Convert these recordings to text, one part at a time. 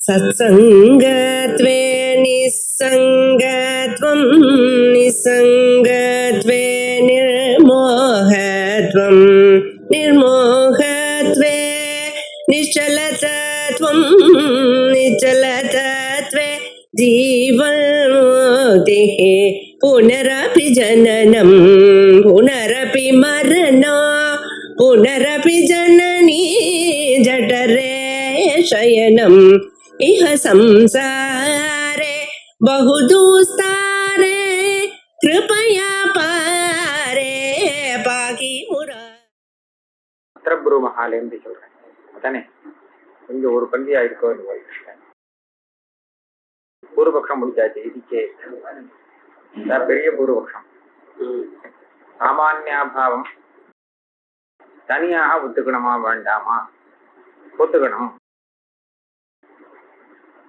सत्सङ्गत्वे निस्सङ्गत्वं निस्सङ्गत्वे निर्मोहत्वं निर्मोहत्वे निश्चलतत्वं निश्चलतत्वे जीवन्मुक्तिः पुनरपि जननं पुनरपि मरणं पुनरपि जननी जठरे शयनम् इह संसारे बहुदुस्तारे कृपया पारे पाकि मुरा அத்திரபுரு மகாலேந்து சொல்றேன் அதானே. இங்க ஒரு பந்தியா இருக்கோ பூர்வபக்ஷம் முடிச்சாச்சு. இதுக்கே பெரிய பூர்வபக்ஷம். சாமானியாபாவம் தனியாக ஒத்துக்கணுமா வேண்டாமா? ஒத்துக்கணும்.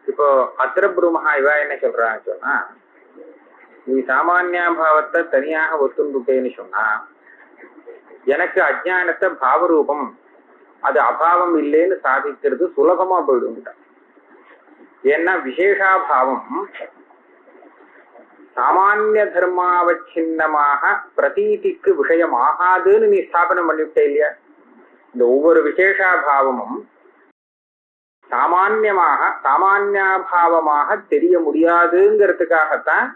இப்போ அத்திரபுரு மகா இவா என்ன சொல்றான்னு சொன்னா, நீ சாமானியாபாவத்தை தனியாக ஒத்துண்டுட்டேன்னு சொன்னா எனக்கு அஜ்ஞானத்தை பாவரூபம் அது அபாவம் இல்லைன்னு சாதிக்கிறது சுலபமா போயிடும். ஏன்னா விசேஷாபாவம் சாமானிய தர்மாவச்சின்னமாக பிரதீதிக்கு விஷயம் ஆகாதுன்னு நீ ஸ்தாபனம் பண்ணிவிட்டே இல்லையா? இந்த ஒவ்வொரு விசேஷாபாவமும் சாமானியாபாவமாக தெரிய முடியாதுங்கிறதுக்காகத்தான்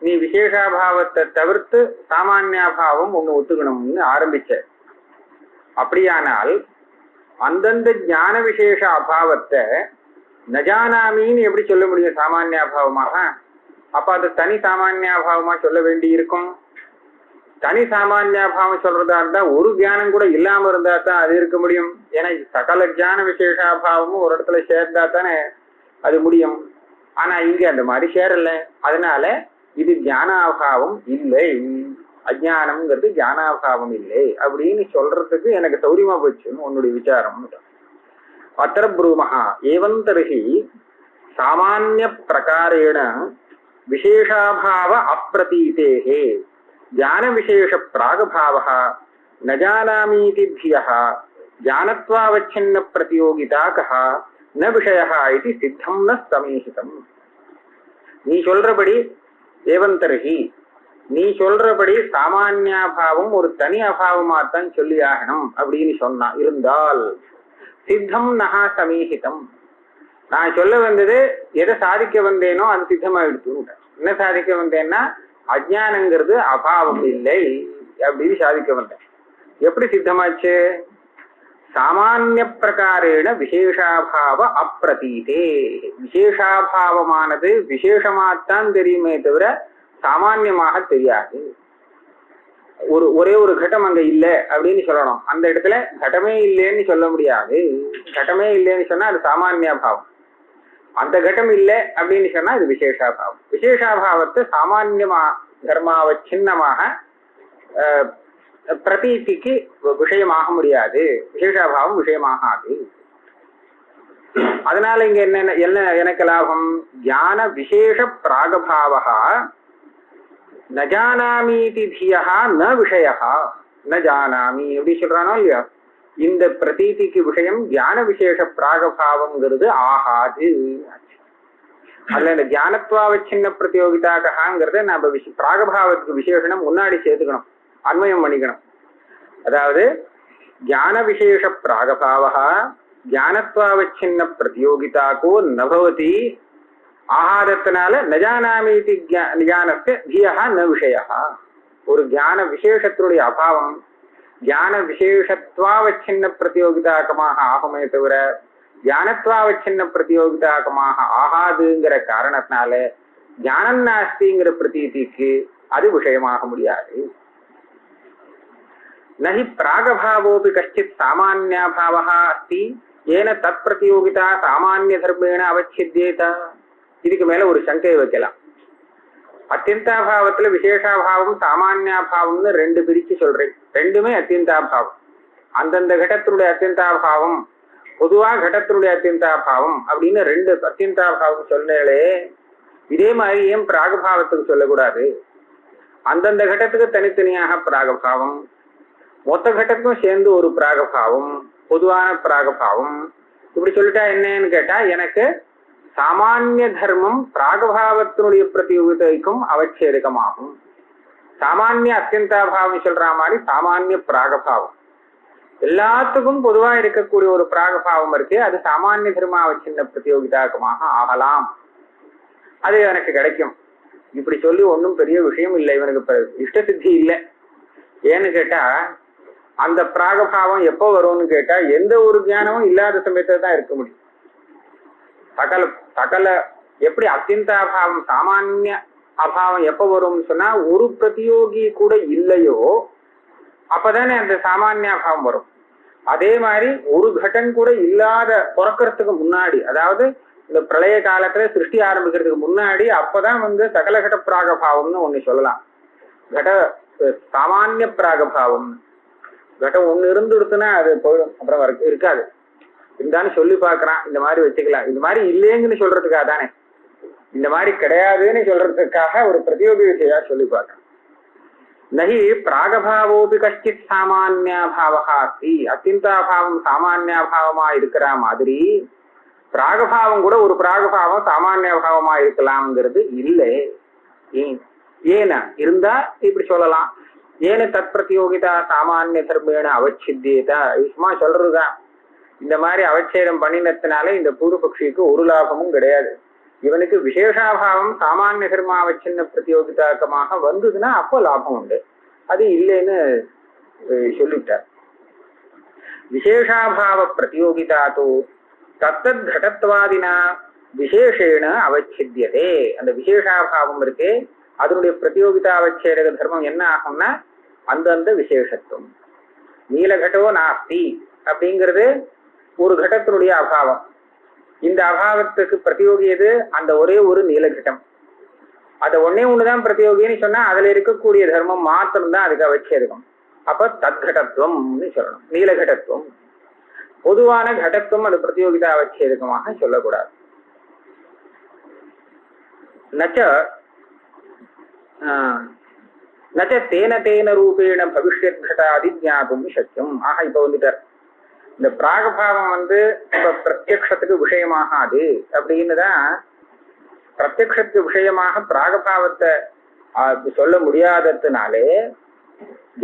நீ விசேஷாபாவத்தை தவிர்த்து சாமானியாபாவம் ஒண்ணு ஒத்துக்கணும்னு ஆரம்பிச்ச. அப்படியானால் அந்தந்த ஞான விசேஷ அபாவத்தை நஜானாமின்னு எப்படி சொல்ல முடியும் சாமானியாபாவமாக? அப்ப அது தனி சாமானியாபாவமா சொல்ல வேண்டி இருக்கும். தனி சாமானியாபாவம் சொல்றதா இருந்தா ஒரு தியானம் கூட இல்லாம இருந்தா தான் அது இருக்க முடியும். ஏன்னா சகல ஜான விசேஷாபாவமும் ஒரு இடத்துல சேர்ந்தா தானே அது முடியும். ஆனா இங்க அந்த மாதிரி சேரல. அதனால இது ஞானாபாவம் இல்லை, அஜானம்ங்கிறது ஞானாபாவம் இல்லை அப்படின்னு சொல்றதுக்கு எனக்கு சௌரியமா போச்சுன்னு உன்னுடைய விசாரம். அத்திரப்ரூமஹா ஏவந்தர்ஹி சாமானிய பிரகாரேண விசேஷாபாவ அப்பிரதீதேஹே ஞான விசேஷ பிராகபாவஹ ந ஜானாமீதி தியஹ ஞானத்வாவச்சின்ன பிரதியோகிதாகஹ ந விஷயஹ இது சித்தம் ந சமீஹிதம். நீ சொல்றபடி ஏவந்தர்ஹி நீ சொல்றபடி சாமானியாபாவம் ஒரு தனி அபாவமாத்தான் சொல்லி ஆகணும் அப்படின்னு சொன்னா இருந்தால் சித்தம் நகா சமீஹிதம். நான் சொல்ல வந்தது எதை சாதிக்க வந்தேனோ அது சித்தமாயிடுச்சு. என்ன சாதிக்க வந்தேன்னா அஜ்ஞானங்கிறது அபாவம் இல்லை அப்படின்னு சாதிக்க வந்தேன். எப்படி சித்தமாச்சு? சாமானிய பிரகாரேண விசேஷாபாவ அப்பிரதீதே. விசேஷாபாவமானது விசேஷமாத்தான் தெரியுமே தவிர சாமான்யமாக தெரியாது. ஒரே ஒரு கட்டம் அங்க இல்லை அப்படின்னு சொல்லணும். அந்த இடத்துல கடமே இல்லைன்னு சொல்ல முடியாது. கடமே இல்லைன்னு சொன்னா அது சாமானியாபாவம். அந்த கட்டம் இல்லை அப்படின்னு சொன்னா அது விசேஷாபாவம். விசேஷாபாவத்தை சாமான்யமா தர்மாவ சின்னமாக பிரதீதிக்கு விஷயமாக முடியாது. விசேஷாபாவம் விஷயமாகாது. அதனால இங்க என்ன எனக்கு லாபம்? ஞான விசேஷ பிராகபாவா ந ஜானாமீதி தியஹா ந விஷயஹா ந ஜானாமி எப்படி சொல்றானோ இல்லையா? இந்த பிரதீதிக்கு விஷயம் ஞான விசேஷ பிராகபாவம்ங்கிறது ஆகாது. அதுல இந்த ஞானத்வாவச்சின்ன பிரதியோகிதாகங்கிறத நம்ம பிராகபாவத்துக்கு விசேஷனம் முன்னாடி சேர்த்துக்கணும், அன்வயம் பண்ணிக்கணும். அதாவது ஞான விசேஷ பிராகபாவா ஞானத்வாவச்சின்ன பிரதியோகிதாக்கோ நபவதி ஆகாதத்தினால நஜானாமீதி ஞானஸ்ய தியஹா ந விஷயஹா. ஒரு ஞான விசேஷத்தினுடைய அபாவம் ஞான விசேஷத்வாவச்சின்ன பிரதியோகிதாக்கமாக ஆகுமே தவிர ஞானத்வாவச்சின்ன பிரதியோகிதாக்கமாக ஆகாதுங்கிற காரணத்தினால ஞானம் நாஸ்திங்கிற பிரதீதிக்கு அது விஷயமாக முடியாது. நஹி பிராகபாவோபி கஷ்டித் சாமான்யாபாவः அஸ்தி ஏன தத் பிரதியோகிதா சாமானிய தர்மேண அவச்சித்யேத. இதுக்கு மேல ஒரு சங்கையை வைக்கலாம். அத்தியந்தாபாவத்துல விசேஷாபாவம் சாமானியாபாவம்னு ரெண்டு பிரிச்சு சொல்றேன். ரெண்டுமே அத்தியந்தாபாவம். அந்தந்த கடத்தினுடைய அத்தியந்தாபாவம், பொதுவா கடத்தினுடைய அத்தியந்தாபாவம் அப்படின்னு ரெண்டு அத்தியந்தாபாவம் சொன்னாலே இதே மாதிரி ஏன் பிராகபாவத்துக்கு சொல்லக்கூடாது? அந்தந்த கடத்துக்கு தனித்தனியாக பிராகபாவம், மொத்த கட்டத்துக்கும் சேர்ந்து ஒரு பிராகபாவம், பொதுவான பிராகபாவம். இப்படி சொல்லிட்டா என்னன்னு கேட்டா எனக்கு சாமானிய தர்மம் பிராகபாவத்தினுடைய பிரதியோகிதைக்கும் அவச்சேதகமாகும். சாமானிய அத்தியந்தாபாவம் சொல்ற மாதிரி சாமானிய பிராகபாவம் எல்லாத்துக்கும் பொதுவா இருக்கக்கூடிய ஒரு பிராகபாவம் இருக்கு, அது சாமானிய தர்ம அவச்சின்ன பிரதியோகிதாக்கமாக ஆகலாம், அது எனக்கு கிடைக்கும். இப்படி சொல்லி ஒன்றும் பெரிய விஷயம் இல்லை, இவனுக்கு இஷ்ட சித்தி இல்லை. ஏன்னு கேட்டா அந்த பிராகபாவம் எப்போ வரும்னு கேட்டா எந்த ஒரு ஞானமும் இல்லாத சமயத்துல தான் இருக்க முடியும். சகல எப்படி அத்தியந்தாபாவம் சாமானிய அபாவம் எப்ப வரும்னு சொன்னா ஒரு பிரதியோகி கூட இல்லையோ அப்பதானே அந்த சாமானிய அபாவம் வரும். அதே மாதிரி ஒரு கட்டன் கூட இல்லாத பிறக்கிறதுக்கு முன்னாடி, அதாவது இந்த பிரளய காலத்துல சிருஷ்டி ஆரம்பிக்கிறதுக்கு முன்னாடி அப்பதான் சகல கட பிராகபாவம்னு ஒண்ணு சொல்லலாம். கட சாமானிய பிராகபாவம் கட்டம் ஒண்ணு இருந்துடுத்துன்னா அது போயிடும், அப்புறம் இருக்காது. இருந்தாலும் சொல்லி பாக்குறான், இந்த மாதிரி வச்சுக்கலாம். இந்த மாதிரி இல்லையேங்கன்னு சொல்றதுக்காக தானே, இந்த மாதிரி கிடையாதுன்னு சொல்றதுக்காக ஒரு பிரதியோகி விஷயா சொல்லி பார்க்கறேன். நகி பிராகபாவோபி கஷ்டித் சாமானியாபாவா அஸ்தி. அத்தியந்தாபாவம் சாமானியாபாவமா இருக்கிற மாதிரி பிராகபாவம் கூட ஒரு பிராகபாவம் சாமானியாபாவமா இருக்கலாம்ங்கிறது இல்லை. ஏன்னா இருந்தா இப்படி சொல்லலாம். ஏன்னு தத் பிரதியோகிதா சாமானிய தர்மேன அவச்சித்தியதா, சும்மா சொல்றதுதான். இந்த மாதிரி அவச்சேதம் பண்ணினத்தினால இந்த பூர்வபக்ஷிக்கு ஒரு லாபமும் கிடையாது. இவனுக்கு விசேஷாபாவம் சாமானிய தர்மாவச்சின்ன பிரதியோகிதாக்கமாக வந்ததுன்னா அப்போ லாபம் உண்டு, அது இல்லைன்னு சொல்லிட்டார். விசேஷாபாவ பிரதியோகிதாத்தோ தத்தத் கடத்வாதினா விசேஷேன அவச்சித்தியதே. அந்த விசேஷாபாவம் இருக்கே அதனுடைய பிரதியோகிதா அவச்சேதக தர்மம் என்ன ஆகும்னா அந்தந்த விசேஷத்துவம். நீலகட்டோ நாஸ்தி அப்படிங்கிறது ஒரு கடத்தினுடைய அபாவம். இந்த அபாவத்துக்கு பிரதியோகி எது? அந்த ஒரே ஒரு நீலகட்டம். அதை ஒன்னே ஒண்ணுதான் பிரதியோகின்னு சொன்னா அதுல இருக்கக்கூடிய தர்மம் மாத்திரம்தான் அதுக்கு அவச்சேதகம். அப்ப தத்கடத்துவம்னு சொல்லணும். நீலகடத்துவம் பொதுவான கடத்துவம் அது பிரதியோகிதா அவச்சேதகமாக சொல்லக்கூடாது. நச்ச தேன தேன ரூபேண பவிஷ்யத் கடாதி ஞாபகம் சக்கியம். ஆக இப்ப வந்துட்டார், இந்த பிராகபாவம் இப்ப பிரத்யக்ஷத்துக்கு விஷயமாகாது அப்படின்னு தான். பிரத்யக்ஷத்துக்கு விஷயமாக பிராகபாவத்தை சொல்ல முடியாததுனாலே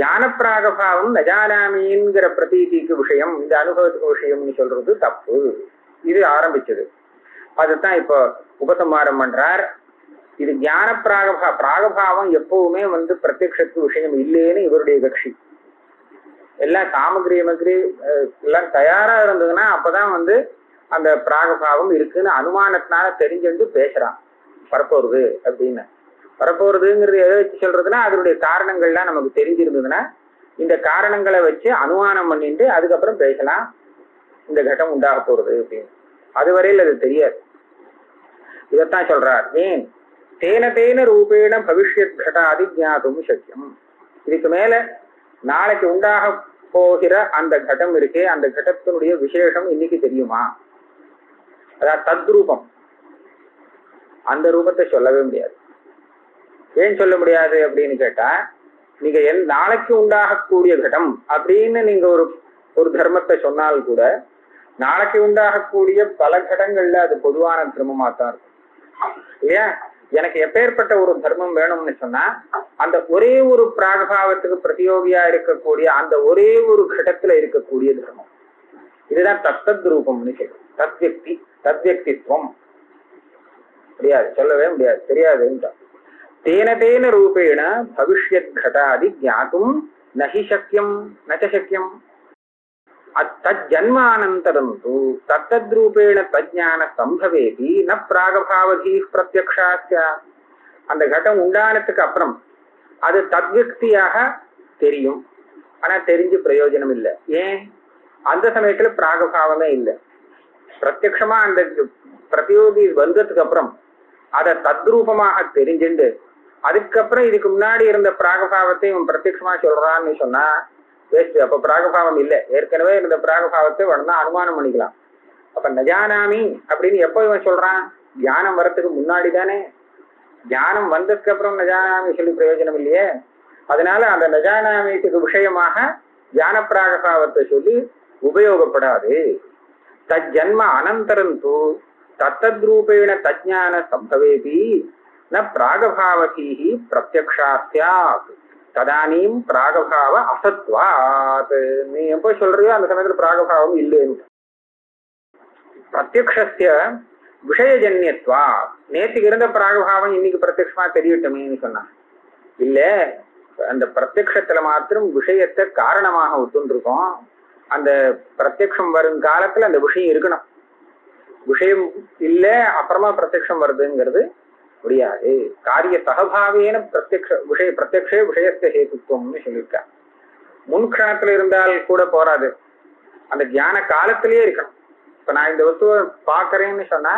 ஞான பிராகபாவம் நஜானாமிங்கிற பிரதீதிக்கு விஷயம், இந்த அனுபவத்துக்கு விஷயம்னு சொல்றது தப்பு. இது ஆரம்பிச்சது, அதுதான் இப்போ உபசம்ஹாரம் பண்றார். இது ஞான பிராகபாவம் எப்பவுமே பிரத்யக்ஷத்துக்கு விஷயம் இல்லைன்னு இவருடைய கட்சி. எல்லாம் சாமகிரி எல்லாம் தயாரா இருந்ததுன்னா அப்பதான் அந்த பிராகபாவம் இருக்குன்னு அனுமானத்தினால தெரிஞ்சுட்டு பேசுறான். வரப்போறது அப்படின்னு, வரப்போறதுங்கிறது எதை வச்சு சொல்றதுன்னா அதனுடைய காரணங்கள்லாம் நமக்கு தெரிஞ்சிருந்ததுன்னா இந்த காரணங்களை வச்சு அனுமானம் பண்ணிட்டு அதுக்கப்புறம் பேசலாம் இந்த கட்டம் உண்டாக போறது அப்படின்னு. அதுவரையில் அது தெரியாது. இதைத்தான் சொல்றார். ஏன் தேன தேன ரூபேண பவிஷ்யத் கடாதி ஞாதும் சக்கியம். இதுக்கு மேல நாளைக்கு உண்டாக போகிற அந்த கட்டம் இருக்கே அந்த கட்டத்தினுடைய விசேஷம் இன்னைக்கு தெரியுமா? அதாவது தத்ரூபம், அந்த ரூபத்தை சொல்லவே முடியாது. ஏன் சொல்ல முடியாது அப்படின்னு கேட்டா, நீங்க நாளைக்கு உண்டாகக்கூடிய கட்டம் அப்படின்னு நீங்க ஒரு தர்மத்தை சொன்னால் கூட நாளைக்கு உண்டாகக்கூடிய பல கடங்கள்ல அது பொதுவான தர்மமா தான் இருக்கும் இல்லையா? எனக்கு எப்பேற்பட்ட ஒரு தர்மம் வேணும்னு சொன்னா அந்த ஒரே ஒரு பிராகபாவத்துக்கு பிரதியோகியா இருக்கக்கூடிய அந்த ஒரே ஒரு கடத்துல இருக்கக்கூடிய தர்மம், இதுதான் தத்தத் ரூபம்னு சொல்றோம். தத்வக்தி, தத்வக்தித்வம் முடியாது, சொல்லவே முடியாது, தெரியாது. தேன தேன ரூபேண பவிஷ்யத் கடாதி ஞாதும் நஹி சக்கியம் நச்ச சக்கியம். தஜ்ஜன்மானந்தரம் தூ தத்தத்ரூபேண தஜ்ஞான சம்பவேதி ந பிராகபாவதி பிரத்யக்ஷாஸ்ய. அந்த கட்டம் உண்டானதுக்கு அப்புறம் அது தத்வக்தியாக தெரியும், ஆனா தெரிஞ்சு பிரயோஜனம் இல்லை. ஏன்? அந்த சமயத்துல பிராகபாவமே இல்லை. பிரத்யக்ஷமா அந்த பிரதியோகி வந்ததுக்கு அப்புறம் அதை தத்ரூபமாக தெரிஞ்சுண்டு அதுக்கப்புறம் இதுக்கு முன்னாடி இருந்த பிராகபாவத்தை இவன் பிரத்யக்ஷமா சொல்றான்னு சொன்னா வேஸ்ட். அப்ப பிராகபாவம் இல்லை, ஏற்கனவே இருந்த பிராகபாவத்தை வேணும்னா அனுமானம் பண்ணிக்கலாம். அப்ப நஜானாமி அப்படின்னு எப்போ இவன் சொல்றான்? தியானம் வரத்துக்கு முன்னாடி தானே. தியானம் வந்ததுக்கு அப்புறம் நஜானாமி சொல்லி பிரயோஜனம் இல்லையே. அதனால அந்த நஜானாமியத்துக்கு விஷயமாக தியான பிராகபாவத்தை சொல்லி உபயோகப்படாது. தஜ்ஜன்ம அனந்தரம் தூ தத்தத்ரூபேண தஜ்ஞான சம்பவேபி ந பிராகபாவதீஹி பிரத்யக்ஷா ஸ்யாத் ததானீம் பிராகபாவ அசத்வாத். நீ எப்போ சொல்றியோ அந்த சமயத்துல பிராகபாவம் இல்லைன்னு. பிரத்யக்ஷஸ்ய விஷயஜன்யத்வா, நேற்றுக்கு இருந்த பிராகபாவம் இன்னைக்கு பிரத்யக்ஷமா தெரியட்டுமேன்னு சொன்னான். இல்ல, அந்த பிரத்யக்ஷத்துல மாத்திரம் விஷயத்தை காரணமாக ஒத்துருக்கோம். அந்த பிரத்யக்ஷம் வரும் காலத்துல அந்த விஷயம் இருக்கணும். விஷயம் இல்ல அப்புறமா பிரத்யக்ஷம் வருதுங்கிறது முடியாது. காரிய சகபாவேன பிரத்யக்ஷே விஷயத்தை ஹேதுத்துவம்னு சொல்லியிருக்க. முன்கணத்துல இருந்தால் கூட போராது, அந்த தியான காலத்திலேயே இருக்கணும். இப்ப நான் இந்த வஸ்துவை பாக்குறேன்னு சொன்னா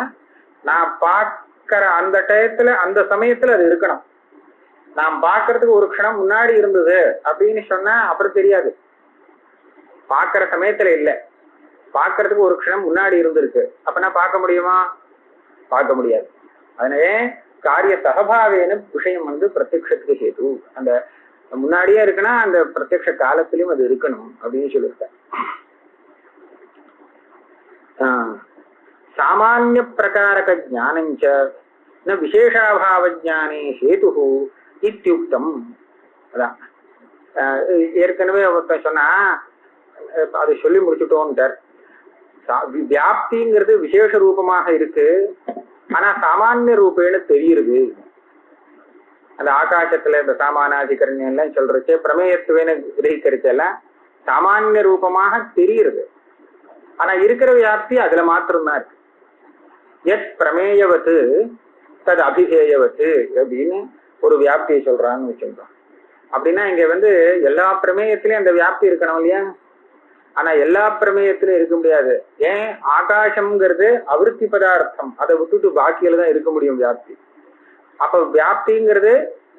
நான் பாக்குற அந்த டயத்துல அந்த சமயத்துல அது இருக்கணும். நான் பாக்குறதுக்கு ஒரு க்ஷணம் முன்னாடி இருந்தது அப்படின்னு சொன்னா அப்புறம் தெரியாது. பாக்குற சமயத்துல இல்ல, பாக்குறதுக்கு ஒரு க்ஷணம் முன்னாடி இருந்திருக்கு, அப்ப நான் பார்க்க முடியுமா? பார்க்க முடியாது. அதனாலே காரிய சகபாவேன விஷயம் பிரத்யக்ஷத்துக்கு ஹேது. அந்த முன்னாடியே இருக்குன்னா அந்த பிரத்யக்ஷ காலத்திலும் அது இருக்கணும் அப்படின்னு சொல்லியிருக்கேன். சாமானிய பிரகாரக ஜானஞ்ச ந விசேஷாபாவ ஜானே ஹேது இத்யுக்தம். அதான் ஏற்கனவே ஒருத்தன் சொன்னா அதை சொல்லி முடிச்சுட்டோம்ட்டார். வியாப்திங்கிறது விசேஷ ரூபமாக இருக்கு, ஆனா சாமானிய ரூபேன்னு தெரியுது. அந்த ஆகாசத்துல இந்த சாமானாதிகரண்யம் எல்லாம் சொல்றச்சு பிரமேயத்துவேன கிரகிக்கிறச்செல்லாம் சாமானிய ரூபமாக தெரியுது. ஆனா இருக்கிற வியாப்தி அதுல மாத்திரம்தான் இருக்கு. எத் பிரமேயவத்து தது அபிதேயவத்து அப்படின்னு ஒரு வியாப்தியை சொல்றான்னு வச்சுருந்தோம். அப்படின்னா இங்க எல்லா பிரமேயத்திலயும் அந்த வியாப்தி இருக்கணும் இல்லையா? ஆனா எல்லா பிரமேயத்திலும் இருக்க முடியாது. ஏன்? ஆகாசம்ங்கிறது அவிருத்தி பதார்த்தம், அதை விட்டுட்டு பாக்கியில தான் இருக்க முடியும் வியாப்தி. அப்ப வியாப்திங்கிறது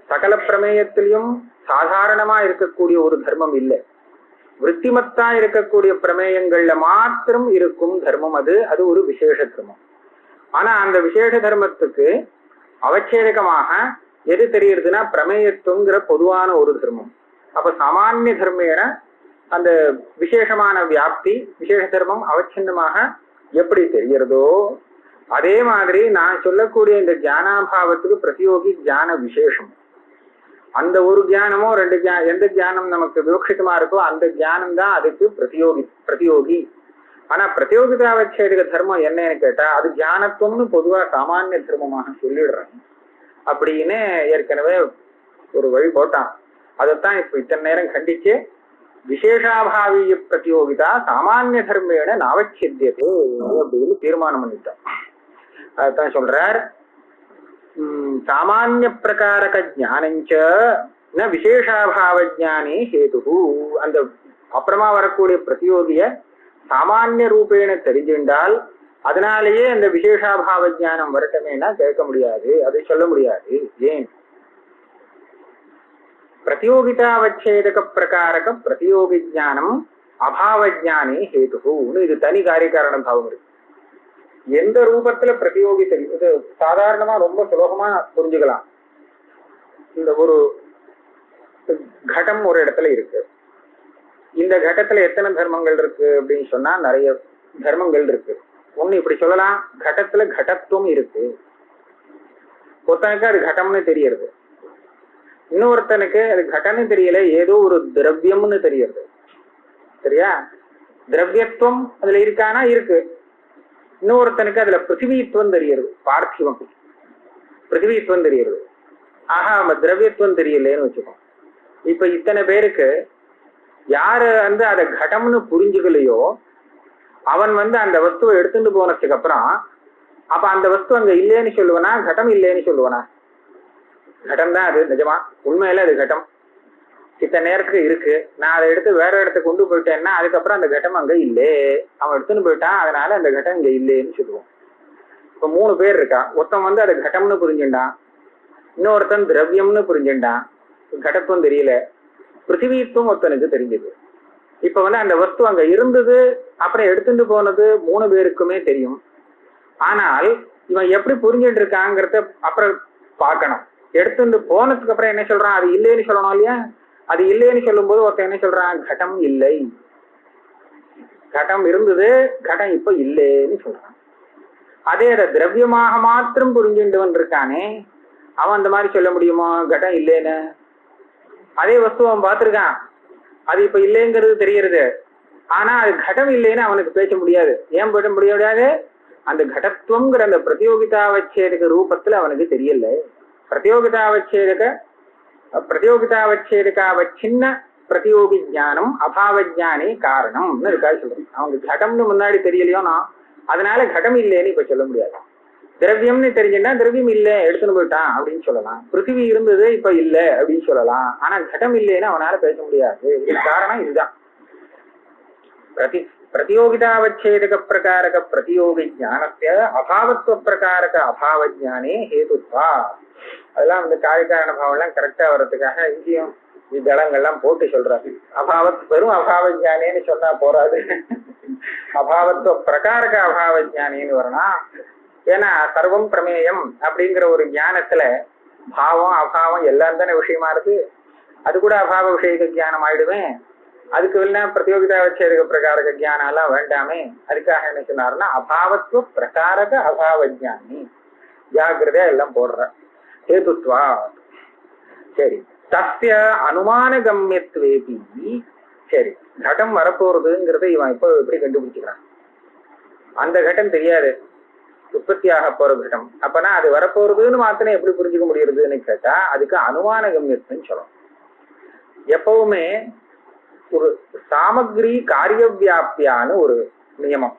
சகல பிரமேயத்திலையும் சாதாரணமா இருக்கக்கூடிய ஒரு தர்மம் இல்லை. விருத்திமத்தா இருக்கக்கூடிய பிரமேயங்கள்ல மாத்திரம் இருக்கும் தர்மம் அது. அது ஒரு விசேஷ தர்மம். ஆனா அந்த விசேஷ தர்மத்துக்கு அவச்சேதகமாக எது தெரியுதுன்னா பிரமேயத்துவங்கிற பொதுவான ஒரு தர்மம். அப்ப சாமானிய தர்மேன அந்த விசேஷமான வியாப்தி விசேஷ தர்மம் அவச்சின்னமாக எப்படி தெரிகிறதோ அதே மாதிரி நான் சொல்லக்கூடிய இந்த ஜானாபாவத்துக்கு பிரதியோகி ஜான விசேஷம். அந்த ஒரு ஜானமோ ரெண்டு எந்த ஜானம் நமக்கு விவக்ஷிதமா இருக்கோ அந்த ஜானம் தான் அதுக்கு பிரதியோகி. ஆனா பிரதியோகிதாவச்சேதக தர்மம் என்னன்னு கேட்டா அது ஜானத்துவம்னு பொதுவா சாமானிய தர்மமாக சொல்லிடுறேன் அப்படின்னு ஏற்கனவே ஒரு வழி போட்டான். அதைத்தான் இப்ப இத்தனை நேரம் கண்டிச்சு விசேஷாபாவிய பிரதியோகிதா சாமானிய தர்மேன நாவச்சித்தியதே அப்படின்னு தீர்மானம் பண்ணிட்டோம். அதைத்தான் சொல்றார். சாமானிய பிரகாரக ஜானஞ்ச ந விசேஷாபாவ ஜானே ஹேது. அந்த அப்புறமா வரக்கூடிய பிரதியோகிய சாமானிய ரூபேன தெரிஞ்சின்றால் அதனாலேயே அந்த விசேஷாபாவ ஜானம் வரட்டமேனா கேட்க முடியாது, அதை சொல்ல முடியாது. ஏன்? பிரதியோகிதாவச்சேதக பிரகாரக பிரதியோகி ஜானம் அபாவ ஜானே ஹேதுன்னு இது தனி காரியகாரண பாவம் இருக்கு. எந்த ரூபத்துல பிரதியோகி தெரியும், இது சாதாரணமா ரொம்ப சுலபமா புரிஞ்சுக்கலாம். இந்த ஒரு கடம் ஒரு இடத்துல இருக்கு, இந்த கட்டத்துல எத்தனை தர்மங்கள் இருக்கு அப்படின்னு சொன்னா நிறைய தர்மங்கள் இருக்கு. ஒண்ணு இப்படி சொல்லலாம், கடத்துல கடத்துவம் இருக்கு. ஒருத்தனுக்கு அது கடம்னு தெரியறது, இன்னொருத்தனுக்கு அது கடம்னு தெரியல, ஏதோ ஒரு திரவியம்னு தெரியறது. சரியா? திரவியத்துவம் அதுல இருக்கானா இருக்கு. இன்னொருத்தனுக்கு அதுல பிருத்திவித்துவம் தெரியுது, பார்த்திவம் பிருத்திவித்துவம் தெரியுது. ஆஹா, நம்ம திரவியத்துவம் தெரியலேன்னு வச்சுக்கோம். இப்ப இத்தனை பேருக்கு யாரு அதை கடம்னு புரிஞ்சுக்கலையோ அவன் அந்த வஸ்துவை எடுத்துட்டு போனதுக்கு அப்புறம் அப்ப அந்த வஸ்து அங்க இல்லைன்னு சொல்லுவனா, கடம் இல்லைன்னு சொல்லுவனா? கடம் தான் அது, நிஜமா உண்மையில அது கடம். இத்தனை நேரத்துக்கு இருக்கு, நான் அதை எடுத்து வேற இடத்துக்கு கொண்டு போயிட்டேன்னா அதுக்கப்புறம் அந்த கட்டம் அங்க இல்லே, அவன் எடுத்துன்னு போயிட்டான், அதனால அந்த கட்டம் இங்க இல்லைன்னு சொல்லுவோம். இப்ப 3 பேர் இருக்கா, ஒருத்தன் அதை கடம்னு புரிஞ்சுட்டான், இன்னொருத்தன் திரவியம்னு புரிஞ்சுட்டான், கடத்துவம் தெரியல, பிருத்திவித்துவம் ஒருத்தனுக்கு தெரிஞ்சது. இப்ப அந்த வஸ்து அங்க இருந்தது, அப்புறம் எடுத்துட்டு போனது 3 பேருக்குமே தெரியும். ஆனால் இவன் எப்படி புரிஞ்சுட்டு இருக்காங்கிறத அப்புறம் பார்க்கணும். எடுத்துட்டு போனதுக்கு அப்புறம் என்ன சொல்றான், அது இல்லைன்னு சொல்லணும் இல்லையா? அது இல்லைன்னு சொல்லும் போது ஒருத்தன் என்ன சொல்றான், கடம் இல்லை, கடம் இருந்தது, கடம் இப்ப இல்லைன்னு சொல்றான். அதே அதை திரவியமாக மாத்திரம் புரிஞ்சுட்டவன் இருக்கானே, அவன் அந்த மாதிரி சொல்ல முடியுமோ கடம் இல்லைன்னு? அதே வஸ்து அவன் பார்த்திருக்கான், அது இப்ப இல்லைங்கிறது தெரியறது, ஆனா அது கடம் இல்லைன்னு அவனுக்கு பேச முடியாது. ஏன் பேச முடியாது? அந்த கடத்துவங்கிற அந்த பிரதியோகிதாவச்சேதக ரூபத்துல அவனுக்கு தெரியல. பிரதியோகிதாவச்சேதகாவச்சின்ன பிரதியோகி ஜானம் அபாவ ஜானே காரணம்னு இருக்கா சொல்றேன். அவங்க கடம்னு முன்னாடி தெரியலையோனா அதனால கடம் இல்லைன்னு இப்ப சொல்ல முடியாது. திரவியம்னு தெரிஞ்சுன்னா திரவியம் இல்லை எடுத்துன்னு போயிட்டான் அப்படின்னு சொல்லலாம். பிருத்திவி இருந்தது இப்ப இல்ல அப்படின்னு சொல்லலாம். ஆனா கடம் இல்லைன்னு அவனால பேச முடியாது. காரணம் இதுதான். பிரதியோகிதாவச்சேதக பிரகாரக பிரதியோகி ஜானஸ்ய அபாவத்துவ பிரகாரக அபாவ ஜானே ஹேதுத்வா. அதெல்லாம் வந்து காரியகாரண பாவம் எல்லாம் கரெக்டா வர்றதுக்காக இங்கேயும் இதெல்லாம் போட்டு சொல்றாரு. வெறும் அபாவ ஜானேன்னு சொன்னா போறாது, அபாவத்துவ பிரகாரக அபாவ ஜானேன்னு வரணும். ஏன்னா சர்வம் பிரமேயம் அப்படிங்கிற ஒரு ஞானத்துல பாவம் அபாவம் எல்லாம் தானே விஷயமா இருக்கு. அது கூட அபாவ விஷயக ஜானம் ஆயிடுவேன். அதுக்கு இல்லைன்னா பிரதியோகிதா வச்சேதக பிரகாரக ஜானம் எல்லாம் வேண்டாமே. அதுக்காக என்ன சொன்னாருன்னா அபாவத்துவ பிரகாரக அபாவ ஜானி ஜாகிரதையா எல்லாம் போடுற ஹேதுத்வா. சரி, தஸ்ய அனுமான கம்யத்வேபி. சரி, கடம் வரப்போறதுங்கிறத இவன் இப்போ எப்படி கண்டுபிடிச்சுக்கிறான்? அந்த கட்டம் தெரியாது, உற்பத்தியாக போற கட்டம். அப்பனா அது வரப்போறதுன்னு மாத்திரம் எப்படி புரிஞ்சுக்க முடியறதுன்னு கேட்டா அதுக்கு அனுமான கம்யத்துன்னு சொல்லணும். எப்பவுமே ஒரு சாமகிரி காரிய வியாப்தியான்னு ஒரு நியமம்.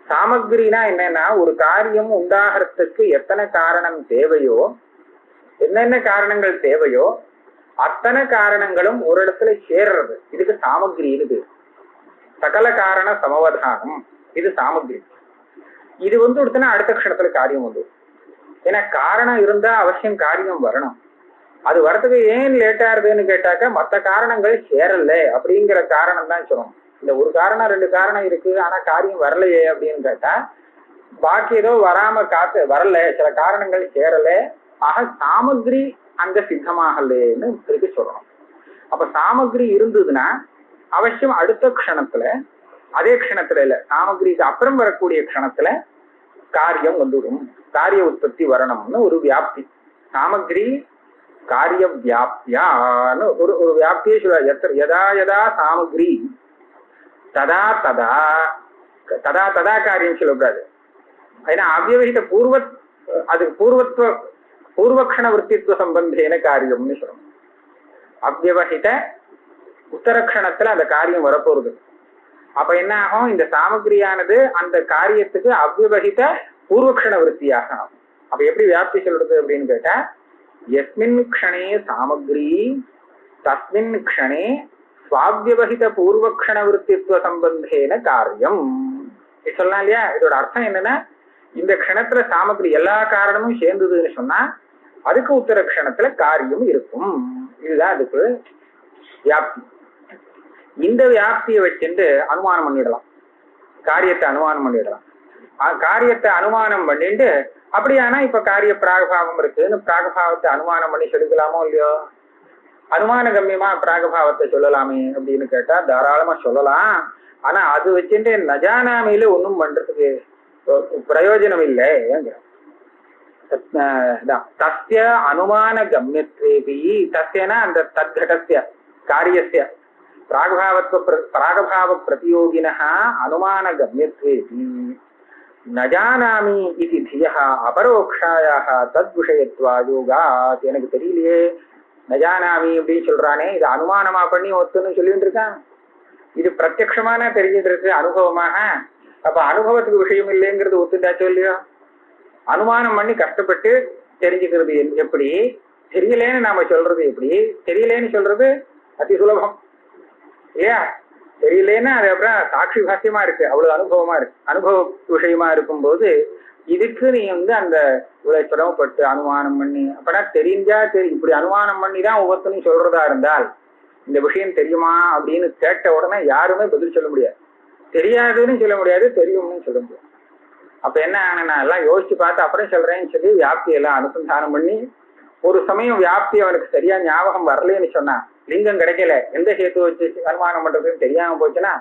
சாமகிரினா என்னன்னா, ஒரு காரியம் உண்டாகிறதுக்கு எத்தனை காரணம் தேவையோ, என்னென்ன காரணங்கள் தேவையோ அத்தனை காரணங்களும் ஒரு இடத்துல சேர்றது. இதுக்கு சாமகிரின்னு. சகல காரண சமவதானம் இது சாமகிரி. இது வந்து ஒருத்தனா அடுத்த க்ஷணத்துல காரியம் உண்டு. ஏன்னா காரணம் இருந்தா அவசியம் காரியம் வரணும். அது வரதுக்கு ஏன் லேட்டா இருக்குன்னு கேட்டாக்க மற்ற காரணங்கள் சேரல அப்படிங்கிற காரணம் தான் சொல்லணும். இந்த ஒரு காரணம் ரெண்டு காரணம் இருக்கு ஆனா காரியம் வரலையே அப்படின்னு கேட்டா பாக்கி ஏதோ வராம வரல, சில காரணங்கள் சேரல, ஆக சாமகிரி அங்க சித்தமாகலன்னு இருக்கு சொல்லணும். அப்ப சாமகிரி இருந்ததுன்னா அவசியம் அடுத்த க்ஷணத்துல, அதே க்ஷணத்துல இல்ல, சாமகிரிக்கு அப்புறம் வரக்கூடிய க்ஷணத்துல காரியம் வந்துடும், காரிய உற்பத்தி வரணும்னு ஒரு வியாப்தி. சாமகிரி காரிய வியாப்தியான்னு ஒரு வியாப்தியே சொல்ல. யதா யதா சாமகிரி ததா ததா ததா ததா காரியம் சொல்லக்கூடாது. ஏன்னா அவ்யவகித அதுக்கு பூர்வக்ஷண விற்பித்துவ சம்பந்தேன காரியம்னு சொல்லணும். அவ்யவகித உத்தரக்ஷணத்துல அந்த காரியம் வரப்போறது. அப்ப என்ன ஆகும், இந்த சாமகிரியானது அந்த காரியத்துக்கு அவ்யவகித பூர்வக்ஷண விற்த்தியாக ஆகும். அப்ப எப்படி வியாப்தி சொல்றது அப்படின்னு கேட்டா, எஸ்மின் க்ஷணே சாமகிரி தஸ்மின் க்ஷணே ஸ்வாவ்யவகித பூர்வக்ஷண விற்பித்துவ சம்பந்தேன காரியம் சொல்லலாம் இல்லையா? இதோட அர்த்தம் என்னன்னா, இந்த க்ஷணத்துல சாமகிரி எல்லா காரணமும் சேர்ந்ததுன்னு சொன்னா அதுக்கு உத்தர க்ஷணத்துல காரியம் இருக்கும். இதுதான் அதுக்கு வியாப்தி. இந்த வியாப்தியை வச்சுட்டு அனுமானம் பண்ணிடலாம், காரியத்தை அனுமானம் பண்ணிடலாம். காரியத்தை அனுமானம் பண்ணிட்டு அப்படியானா இப்ப காரிய பிராகபாவம் இருக்குன்னு பிராகபாவத்தை அனுமானம் பண்ணி சொல்லிக்கலாமோ இல்லையோ? அனுமான கம்யமா பிராகபாவத்தை சொல்லலாமே அப்படின்னு கேட்டா தாராளமா சொல்லலாம். ஆனா அது வச்சுட்டு நஜானாமையில ஒன்னும் பண்றதுக்கு பிரயோஜனம் இல்லை. தஸ்ய அனுமான கம்யத்வேபி, தஸ்யனா அந்த தத்கடஸ்ய காரியஸ்ய பிராகபாவ பிரதியோகினः அனுமான கம்யத்வேபி நஜானாமி இது தியஹ அபரோக்ஷாயாக தத் விஷயத்வா யோகாத். எனக்கு தெரியலையே நஜானாமி அப்படின்னு சொல்றானே, இது அனுமானமா பண்ணி ஒத்துன்னு சொல்லிட்டு இருக்கான். இது பிரத்யக்ஷமான தெரிஞ்சிட்டு இருக்கு அனுபவமாக. அப்ப அனுபவத்துக்கு விஷயம் இல்லைங்கிறது ஒத்துட்டாச்சோ இல்லையோ? அனுமானம் பண்ணி கஷ்டப்பட்டு தெரிஞ்சுக்கிறது எப்படி, தெரியலேன்னு நாம சொல்றது எப்படி? தெரியலேன்னு சொல்றது அதி சுலபம் இல்லையா? தெரியலேன்னா அது அப்புறம் சாட்சி பாக்கியமா இருக்கு, அவ்வளவு அனுபவமா இருக்கு. அனுபவ விஷயமா இருக்கும்போது இதுக்கு நீ வந்து அந்த இவ்வளவு சிரமப்பட்டு அனுமானம் பண்ணி, அப்படா தெரிஞ்சா இப்படி அனுமானம் பண்ணி தான் ஒவ்வொருத்தனையும் சொல்றதா இருந்தால் இந்த விஷயம் தெரியுமா அப்படின்னு கேட்ட உடனே யாருமே பதில் சொல்ல முடியாது. தெரியாதுன்னு சொல்ல முடியாது, தெரியும்னு சொல்ல முடியாது. அப்ப என்ன ஆனா எல்லாம் யோசிச்சு பார்த்து அப்புறம் சொல்றேன்னு சொல்லி வியாப்தியெல்லாம் அனுசந்தானம் பண்ணி ஒரு சமயம் வியாப்தி அவனுக்கு சரியா ஞாபகம் வரலன்னு சொன்னா, லிங்கம் கிடைக்கல, எந்த ஹேத்து வச்சு அனுமானம் பண்றதுன்னு தெரியாம போச்சுன்னா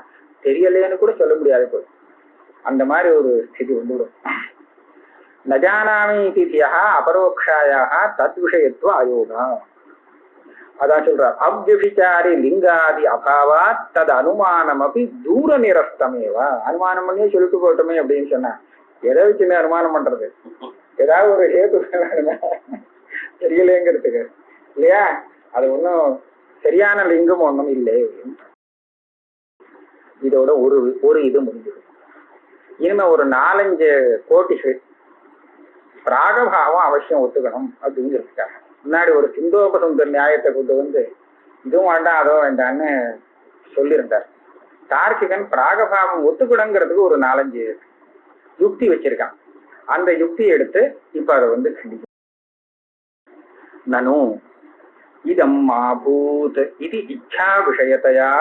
தெரியலேன்னு கூட சொல்ல முடியாது போய். அந்த மாதிரி ஒரு ஸ்திதி வந்துவிடும். நஜானாமி திதியா அபரோக்ஷாயாக தத் விஷயத்துவ அயோகா. அதான் சொல்றார், அவ்யபிச்சாரி லிங்காதி அபாவா தது அனுமானம் அப்படி தூர நிரஸ்தமேவா. அனுமானம் பண்ணியே சொல்லிட்டு போட்டோமே அப்படின்னு சொன்னா எதை வச்சுன்னு அனுமானம் பண்றது? ஏதாவது ஒரு ஹேத்து தெரியலேங்கிறதுக்கு இல்லையா? அது ஒன்றும் சரியான லிங்கம் ஒன்றும் இல்லை. இதோட ஒரு இது முடிஞ்சது. இனிமே ஒரு 4-5 கோட்டிகள் பிராகபாவம் அவசியம் ஒத்துக்கணும் அப்படிங்கிறதுக்காக முன்னாடி ஒரு சிந்தோபசுந்தர் நியாயத்தை கொண்டு வந்து இதுவும் வேண்டாம் அதோ வேண்டான்னு சொல்லியிருந்தார். தார்க்கிகன் பிராகபாவம் ஒத்துக்கணுங்கிறதுக்கு ஒரு 4-5 யுக்தி வச்சிருக்கான். அந்த யுக்தியை எடுத்து இப்ப அதை வந்து கண்டிக்கும். நனு இதம் மாபூத் இது இச்சா விஷயத்தையா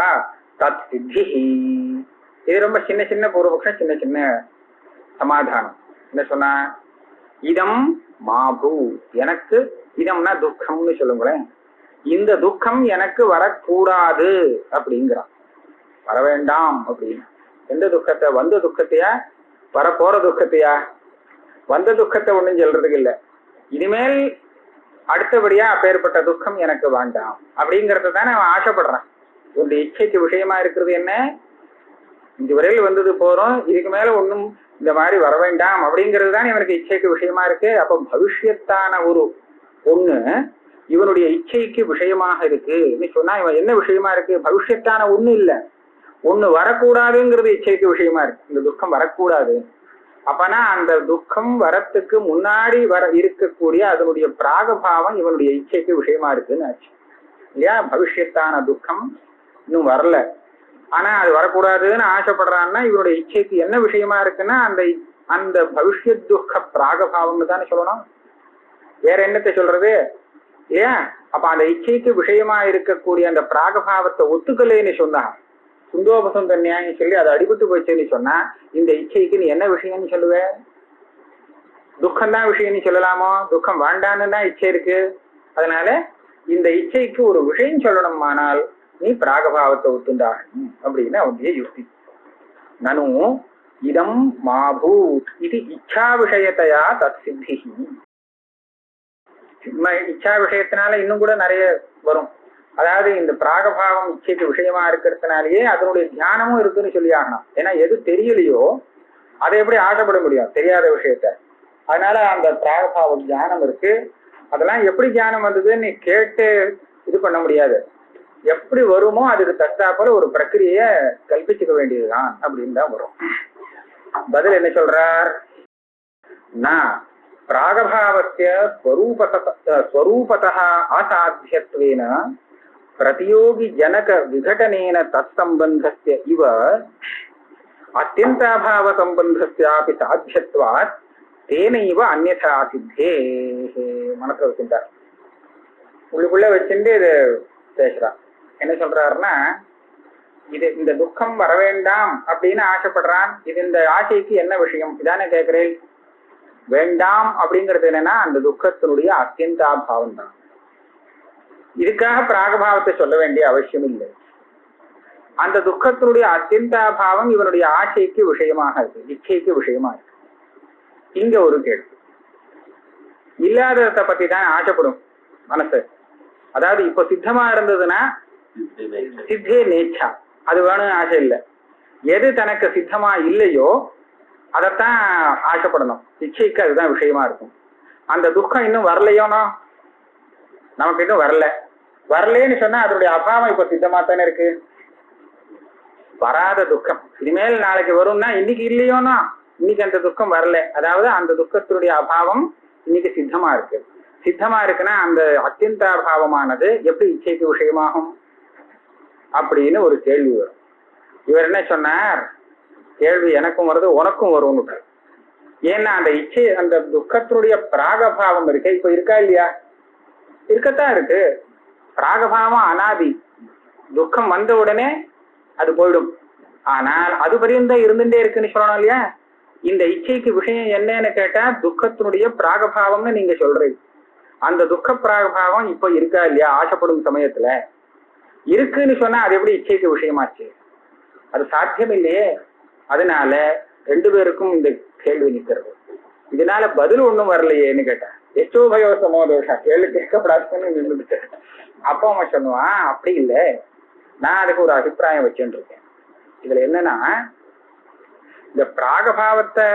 தத் சித்தி. இது ரொம்ப சின்ன சின்ன பூர்வபக்ஷம், சின்ன சின்ன சமாதானம். என்ன சொன்னா, இதம் மாபூ, எனக்கு இதம்னா துக்கம்னு சொல்லுங்களேன், இந்த துக்கம் எனக்கு வரக்கூடாது அப்படிங்கிறான். வர வேண்டாம் அப்படின்னு. எந்த துக்கத்தை? வந்த துக்கத்தையா வரப்போற துக்கத்தையா? வந்த துக்கத்தை ஒண்ணும் சொல்றதுக்கு இல்லை. இனிமேல் அடுத்தபடியா அப்பேற்பட்ட துக்கம் எனக்கு வேண்டாம் அப்படிங்கறத தானே அவன் ஆசைப்படுறான். உன்னுடைய இச்சைக்கு விஷயமா இருக்கிறது என்ன? இதுவரையில் வந்தது போறோம், இதுக்கு மேல ஒன்றும் இந்த மாதிரி வர வேண்டாம் அப்படிங்கிறது தான் இவனுக்கு இச்சைக்கு விஷயமா இருக்கு. அப்ப பவிஷ்யத்தான ஒரு ஒண்ணு இவனுடைய இச்சைக்கு விஷயமாக இருக்கு சொன்னா இவன் என்ன விஷயமா இருக்கு? பவிஷ்யத்தான ஒண்ணு இல்ல, ஒண்ணு வரக்கூடாதுங்கிறது இச்சைக்கு விஷயமா இருக்கு. இந்த துக்கம் வரக்கூடாது. அப்பனா அந்த துக்கம் வரத்துக்கு முன்னாடி இருக்கக்கூடிய அதனுடைய பிராகபாவம் இவனுடைய இச்சைக்கு விஷயமா இருக்குன்னு ஆச்சு இல்லையா? பவிஷ்யத்தான துக்கம் இன்னும் வரல, ஆனா அது வரக்கூடாதுன்னு ஆசைப்படுறான்னா இவனுடைய இச்சைக்கு என்ன விஷயமா இருக்குன்னா அந்த பவிஷ்யத் துக்க பிராகபாவம்னு தானே சொல்லணும். வேற என்னத்தை சொல்றது? ஏன் அப்ப அந்த இச்சைக்கு விஷயமா இருக்கக்கூடிய அந்த பிராகபாவத்தை ஒத்துக்கலைன்னு சொன்னா, சுந்தோபசுந்த நியாயம் சொல்லி அதை அடிபட்டு போச்சுன்னு சொன்னா, இந்த இச்சைக்கு நீ என்ன விஷயம்னு சொல்லுவ? துக்கம்தான் விஷயம் நீ சொல்லலாமோ? துக்கம் வேண்டான்னு தான் இச்சை இருக்கு. அதனால இந்த இச்சைக்கு ஒரு விஷயம் சொல்லணுமானால் நீ பிராகபாவத்தை ஒத்துண்டாகணும் அப்படின்னு அவனுடைய யுக்தி. நனு இதம் மாபூத் இது இச்சா விஷயத்தையா தத் சித்தி. இச்சா விஷயத்தினால இன்னும் கூட நிறைய வரும். அதாவது இந்த பிராகபாவம் இச்சைக்கு விஷயமா இருக்கிறதுனாலயே அதனுடைய தியானமும் இருக்குன்னு சொல்லி ஆகணும். ஏன்னா எது தெரியலையோ அதை எப்படி ஆசைப்பட முடியும் தெரியாத விஷயத்த? அதனால அந்த பிராகபாவ தியானம் இருக்கு. அதெல்லாம் எப்படி தியானம் வந்ததுன்னு கேட்டு இது பண்ண முடியாது. எப்படி வருமோ அதுக்கு தத்தாப்போல ஒரு பிரக்கிரிய கல்பிச்சுக்க வேண்டியதுதான் அப்படின்னு தான் வரும். பதில் என்ன சொல்றார்? நான் பிராகபாவஸ்ய ஸ்வரூபதः அசாத்தியத்வேன பிரதியோகி ஜனக விகடனேன தத்சம்பந்தஸ்ய இவ அத்யந்தாபாவ சம்பந்தஸ்யாபி சாத்தியத்வாத் தேனைவ அந்யதா சித்தே. மனசுல வச்சுட்டார், உள்ளுக்குள்ள வச்சுட்டு இது பேசுறான். என்ன சொல்றாருன்னா, இந்த துக்கம் வர வேண்டாம் அப்படின்னு ஆசைப்படுறான். இது இந்த ஆசைக்கு என்ன விஷயம் இதானே கேட்கிறேன். வேண்டாம் அப்படிங்கிறது என்னன்னா அந்த துக்கத்தினுடைய அத்தியந்தாபாவம் தான். இதுக்காக பிராகபாவத்தை சொல்ல வேண்டிய அவசியம் இல்லை. அந்த துக்கத்தினுடைய அத்தியந்தாபாவம் இவனுடைய ஆசைக்கு விஷயமாக இருக்கு, இச்சைக்கு விஷயமா இருக்கு. இங்க ஒரு கேள்வி, இல்லாததை பத்தி தான் ஆசைப்படும் மனசு. அதாவது இப்ப சித்தமா இருந்ததுன்னா சித்தே நேச்சா, அது வேணும் ஆசை இல்லை. எது தனக்கு சித்தமா இல்லையோ அதைத்தான் ஆசைப்படணும். இச்சைக்கு அதுதான் விஷயமா இருக்கும். அந்த துக்கம் இன்னும் வரலையோனோ, நமக்கு இன்னும் வரலேன்னு சொன்னா அதனுடைய அபாவம் இப்ப சித்தமா தானே இருக்கு. வராத துக்கம் இனிமேல் நாளைக்கு வரும்னா இன்னைக்கு இல்லையோனா, இன்னைக்கு அந்த துக்கம் வரல. அதாவது அந்த துக்கத்தினுடைய அபாவம் இன்னைக்கு சித்தமா இருக்கு. சித்தமா இருக்குன்னா அந்த அத்தியந்தாபாவமானது எப்படி இச்சைக்கு விஷயமாகும் அப்படின்னு ஒரு கேள்வி வரும். இவர் என்ன சொன்னார்? கேள்வி எனக்கும் வருது உனக்கும் வரும்னு. ஏன்னா அந்த இச்சை அந்த துக்கத்தினுடைய பிராகபாவம் இருக்கு, இப்ப இருக்கா இல்லையா? இருக்கத்தான் இருக்கு. பிராகபாவம் அனாதி, துக்கம் வந்த உடனே அது போயிடும். ஆனால் அது பரியந்தம் இருந்துட்டே இருக்குன்னு சொல்லணும் இல்லையா? இந்த இச்சைக்கு விஷயம் என்னன்னு கேட்டா துக்கத்தினுடைய பிராகபாவம்னு நீங்க சொல்றீங்க. அந்த துக்க பிராகபாவம் இப்ப இருக்கா இல்லையா? ஆசைப்படும் சமயத்துல இருக்குன்னு சொன்னா அது எப்படி இச்சைக்கு விஷயமாச்சு? அது சாத்தியம் இல்லையே. அதனால ரெண்டு பேருக்கும் இந்த கேள்வி நிற்கிறது. இதனால பதில் ஒண்ணும் வரலையேன்னு கேட்டேன். எச்சோபயோ சமோதோஷா, கேள்வி கேட்கப்படாதுன்னு நின்றுட்டு. அப்பா அம்மா சொன்னுவான், அப்படி இல்லை, நான் அதுக்கு ஒரு அபிப்பிராயம் வச்சுட்டு இருக்கேன். இதுல என்னன்னா, இந்த பிராகபாவத்தை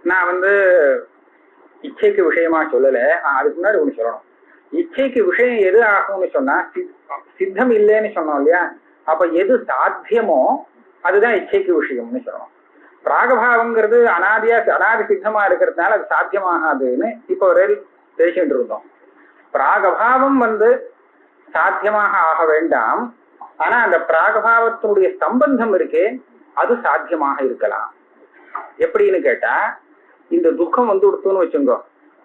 நான் இச்சைக்கு விஷயமா சொல்லல. அதுக்கு முன்னாடி ஒண்ணு சொல்லணும். இச்சைக்கு விஷயம் எது ஆகும்னு சொன்னா, சித்தம் இல்லைன்னு சொன்னோம் இல்லையா, அப்ப எது சாத்தியமோ அதுதான் இச்சைக்கு விஷயம்னு சொல்லணும். பிராகபாவங்கிறது அனாதி சித்தமா இருக்கிறதுனால அது சாத்தியமாகாதுன்னு இப்ப ஒரு பேசிட்டு இருந்தோம். பிராகபாவம் சாத்தியமாக ஆக வேண்டாம், ஆனா அந்த பிராகபாவத்தினுடைய சம்பந்தம் இருக்கே அது சாத்தியமாக இருக்கலாம். எப்படின்னு கேட்டா, இந்த துக்கம் கொடுத்தோன்னு வச்சுங்கோ,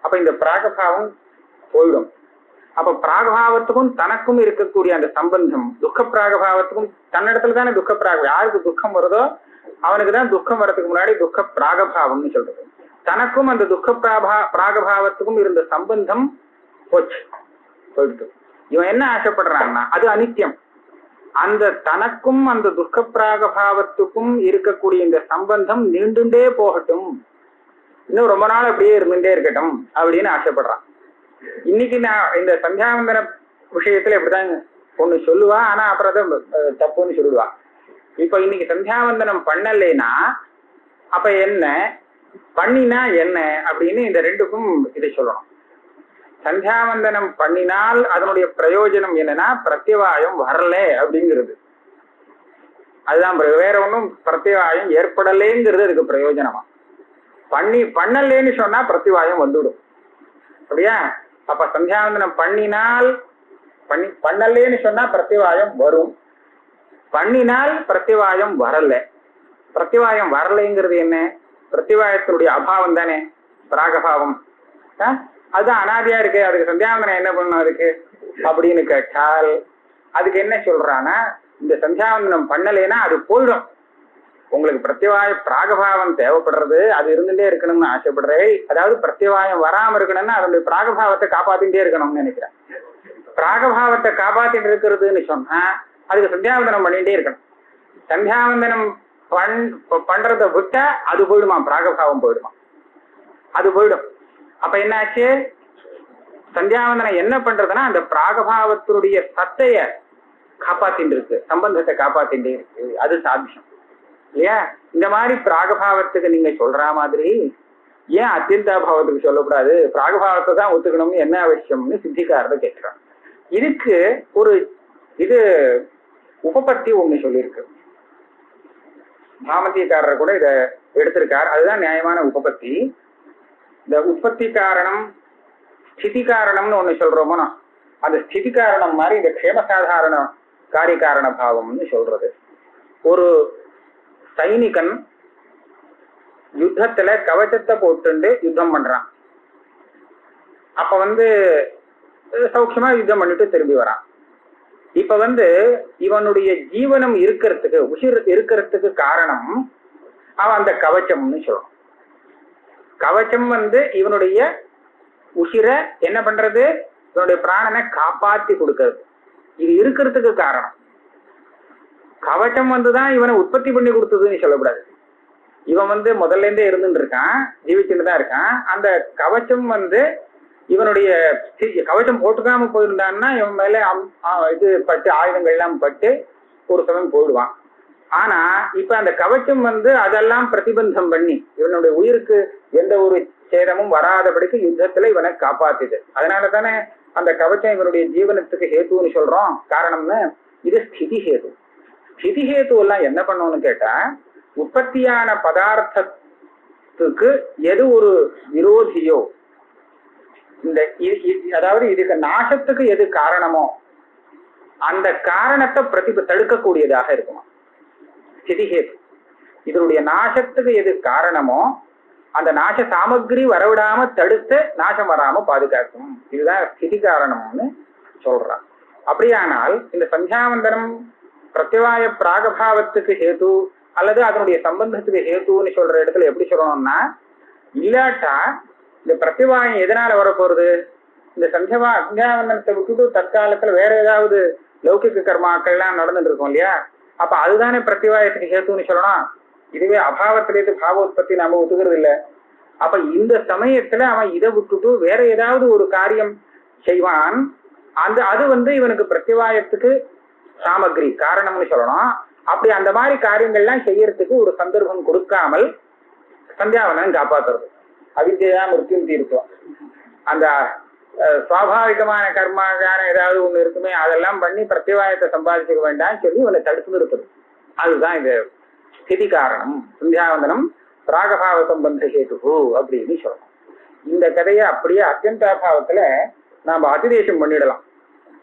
அப்ப இந்த பிராகபாவம் போயிடும். அப்ப பிராகபாவத்துக்கும் தனக்கும் இருக்கக்கூடிய அந்த சம்பந்தம், துக்க பிராகபாவத்துக்கும் தன்னிடத்துல தானே துக்க பிராக, யாருக்கு துக்கம் வருதோ அவனுக்குதான் துக்கம் வர்றதுக்கு முன்னாடி துக்க பிராகபாவம்னு சொல்றது. தனக்கும் அந்த துக்க பிராகபாவத்துக்கும் இருந்த சம்பந்தம் போயிடுது. இவன் என்ன ஆசைப்படுறான்னா, அது அனித்தியம். அந்த தனக்கும் அந்த துக்க பிராகபாவத்துக்கும் இருக்கக்கூடிய இந்த சம்பந்தம் நீண்டுண்டே போகட்டும், இன்னும் ரொம்ப நாள் அப்படியே இருந்துட்டே இருக்கட்டும் அப்படின்னு ஆசைப்படுறான். இன்னைக்கு நான் இந்த சந்தியாவந்தன விஷயத்துல இப்படிதான் ஒண்ணு சொல்லுவா, ஆனா அப்புறம் தான் தப்புன்னு சொல்லுவா. இப்ப இன்னைக்கு சந்தியாவந்தனம் பண்ணலைன்னா அப்ப என்ன, பண்ணினா என்ன அப்படின்னு இந்த ரெண்டுக்கும் இதை சொல்லணும். சந்தியாவந்தனம் பண்ணினால் அதனுடைய பிரயோஜனம் என்னன்னா, பிரத்யவாயம் வரல அப்படிங்கிறது. அதுதான் வேற ஒன்றும் பிரத்யவாயம் ஏற்படலேங்கிறது அதுக்கு பிரயோஜனமா. பண்ணலேன்னு சொன்னா பிரத்யவாயம் வந்துடும். அப்படியா? அப்ப சந்தியாவந்தனம் பண்ணினால் பண்ணலேன்னு சொன்னா பிரத்யவாயம் வரும், பண்ணினால் பிரத்யவாயம் வரல. பிரத்யவாயம் வரலைங்கிறது என்ன? பிரத்யவாயத்தினுடைய அபாவம் தானே பிராகபாவம். அதுதான் அனாதியா இருக்கு. அதுக்கு சந்தியாவந்தனம் என்ன பண்ணும் அதுக்கு அப்படின்னு கேட்டால், அதுக்கு என்ன சொல்றான்னா, இந்த சந்தியாவந்தனம் பண்ணலைன்னா அது போயிடும். உங்களுக்கு பிரத்யவாய பிராகபாவம் தேவைப்படுறது, அது இருந்துட்டே இருக்கணும்னு ஆசைப்படுறேன். அதாவது பிரத்யவாயம் வராம இருக்கணும்னா அதனுடைய பிராகபாவத்தை காப்பாத்திட்டே இருக்கணும்னு நினைக்கிறேன். பிராகபாவத்தை காப்பாத்திட்டு இருக்கிறதுன்னு சொன்னா அதுக்கு சந்தியாவந்தனம் பண்ணிட்டே இருக்கணும். சந்தியாவந்தனம் பண்றத விட்டா அது போயிடுமா, பிராகபாவம் போயிடுமா, அது போயிடும். அப்ப என்னாச்சு, சந்தியாவந்தனம் என்ன பண்றதுன்னா அந்த பிராகபாவத்தினுடைய சத்தைய காப்பாத்திட்டு இருக்கு, சம்பந்தத்தை காப்பாத்திட்டே இருக்கு. அது சாத்தியம் இல்லையா? இந்த மாதிரி பிராகபாவத்துக்கு நீங்க சொல்ற மாதிரி ஏன் அத்தியந்தாபாவத்துக்கு சொல்லக்கூடாது, பிராகபாவத்தை தான் ஒத்துக்கணும்னு என்ன அவசியம்னு சித்திக்காரத கேட்கிறான். இதுக்கு ஒரு உபபத்தி ஒண்ணு சொல்லியிருக்கு. பாமதியக்காரர் கூட இதை எடுத்திருக்கார். அதுதான் நியாயமான உபபத்தி. இந்த உற்பத்தி காரணம் ஸ்திதி காரணம்னு ஒண்ணு சொல்றோமோ, அந்த ஸ்திதி காரணம் மாதிரி இந்த க்ஷேமசாதாரண காரிய காரண பாவம்னு சொல்றது. ஒரு சைனிகன் யுத்தத்துல கவச்சத்தை போட்டு யுத்தம் பண்றான். அப்ப சௌக்கியமா யுத்தம் பண்ணிட்டு திரும்பி வரான். இப்ப இவனுடைய ஜீவனம் இருக்கிறதுக்கு, உயிர் இருக்கிறதுக்கு காரணம் அவன் அந்த கவச்சம்னு சொல்றான். கவச்சம் இவனுடைய உயிரை என்ன பண்றது, இவனுடைய பிராணனை காப்பாத்தி கொடுக்கறது. இது இருக்கிறதுக்கு காரணம். கவச்சம் தான் இவனை உற்பத்தி பண்ணி கொடுத்ததுன்னு சொல்லக்கூடாது. இவன் முதல்ல இருந்தே இருந்துட்டு இருக்கான், ஜீவிச்சுட்டு தான் இருக்கான். அந்த கவச்சம் இவனுடைய கவச்சம் போட்டுக்காம போயிருந்தான்னா இவன் மேல இது பட்டு ஆயுதங்கள் எல்லாம் பட்டு ஒரு சமயம் போயிடுவான். ஆனா இப்ப அந்த கவச்சம் அதெல்லாம் பிரதிபந்தம் பண்ணி இவனுடைய உயிருக்கு எந்த ஒரு சேதமும் வராதபடிக்கு யுத்தத்துல இவனை காப்பாத்துது. அதனால தானே அந்த கவச்சம் இவனுடைய ஜீவனத்துக்கு ஹேத்துன்னு சொல்றோம். காரணம்னு இது ஸ்திதி ஹேது. ஸ்திதி ஹேத்து எல்லாம் என்ன பண்ணணும்னு கேட்டா, உற்பத்தியான பதார்த்தத்துக்கு எது ஒரு விரோதியோ, அதாவது இதுக்கு நாசத்துக்கு எது காரணமோ அந்த காரணத்தை தடுக்கக்கூடியதாக இருக்குமா ஸ்திதிஹேது. இதனுடைய நாசத்துக்கு எது காரணமோ அந்த நாச சாமகிரி வரவிடாம தடுத்து நாசம் வராம பாதுகாக்கும். இதுதான் ஸ்திதி காரணம்னு சொல்றான். அப்படியானால் இந்த சந்தியாவந்தனம் பிரத்யவாய பிராகபாவத்துக்கு ஹேது அல்லது அதனுடைய சம்பந்தத்துக்கு ஹேத்துன்னு சொல்ற இடத்துல எப்படி சொல்லணும்னா, இல்லாட்டா இந்த பிரத்யவாயம் எதனால வரப்போறது, இந்த சந்தியாவந்தனத்தை விட்டுட்டு தற்காலத்துல வேற ஏதாவது லௌகிக கர்மாக்கள் எல்லாம் நடந்துட்டு இருக்கும் இல்லையா, அப்ப அதுதானே பிரத்யவாயத்துக்கு ஹேத்துன்னு சொல்லணும். இதுவே அபாவத்திலேருந்து பாவோத்பத்தி நாம ஒத்துக்கிறது இல்ல. அப்ப இந்த சமயத்துல அவன் இதை விட்டுட்டு வேற ஏதாவது ஒரு காரியம் செய்வான். அது இவனுக்கு பிரத்யவாயத்துக்கு சாமகிரி காரணம்னு சொல்லணும். அப்படி அந்த மாதிரி காரியங்கள்லாம் செய்யறதுக்கு ஒரு சந்தர்ப்பம் கொடுக்காமல் சந்தியாவனம் காப்பாத்துறது. அவித்யா மிருத்யும் தீர்த்தம். அந்த சுவாபாவிகமான கர்மாக்கான ஏதாவது ஒண்ணு இருக்குமே அதெல்லாம் பண்ணி பிரத்யவாயத்தை சம்பாதிச்சுக்க வேண்டாம்னு சொல்லி இவனை தடுத்து நிறுத்துது. அதுதான் இந்த ஸ்திதி காரணம். சந்தியாவந்தனம் ராகபாவ சம்பந்த ஹேது அப்படின்னு சொல்லணும். இந்த கதையை அப்படியே அத்தியந்தாபாவத்துல நாம அதிதேசம் பண்ணிடலாம்.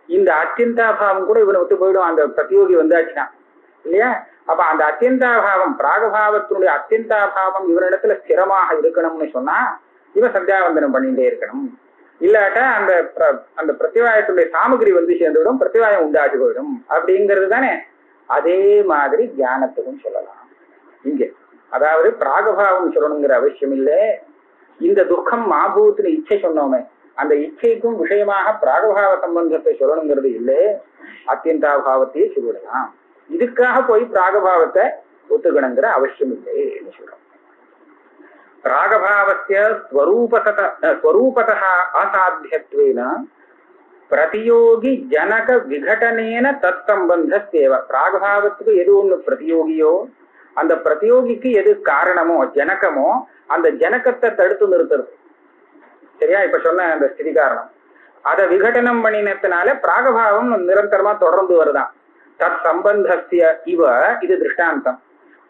இந்த அத்தியந்தாபாவம் கூட இவனை விட்டு போயிடும் அந்த பிரதியோகி வந்தாச்சுன்னா இல்லையா. அப்ப அந்த அத்தியந்தாபாவம் பிராகபாவத்தினுடைய அத்தியந்தாபாவம் இவனிடத்துல ஸ்திரமாக இருக்கணும்னு சொன்னா இவன் சந்தியாவந்தனம் பண்ணிட்டே இருக்கணும். இல்லாட்டா அந்த பிரத்யவாயத்துடைய சாமகிரி சேர்ந்துவிடும், பிரத்யவாயம் உண்டாச்சு போயிடும் அப்படிங்கிறது தானே. அதே மாதிரி தியானத்துக்கும் சொல்லலாம் இங்க. அதாவது பிராகபாவம் சொல்லணுங்கிற அவசியம் இல்லை. இந்த துக்கம் மாபூத்தின் இச்சை சொன்னோமே அந்த இச்சைக்கும் விஷயமாக பிராகபாவ சம்பந்தத்தை சொல்லணுங்கிறது இல்லை, அத்தியந்தாபாவத்தையே சொல்லிடலாம். இதுக்காக போய் பிராகபாவத்தை ஒத்துக்கணுங்கிற அவசியம் இல்லைன்னு சொல்றோம். பிராகபாவஸ்ய ஸ்வரூபதः அசாத்தியத்வேன பிரதியோகி ஜனக விகடனேன தத் சம்பந்தஸ்தேவ. பிராகபாவத்துக்கு எது ஒண்ணு பிரதியோகியோ அந்த பிரதியோகிக்கு எது காரணமோ ஜனகமோ அந்த ஜனகத்தை தடுத்து நிறுத்துறது. சரியா? இப்ப சொன்ன அந்த ஸ்திதி காரணம் அதை விகடனம் பண்ணினத்தினால பிராகபாவம் நிரந்தரமா தொடர்ந்து வருதான். தத் சம்பந்தஸ்ய இவ இது திருஷ்டாந்தம்.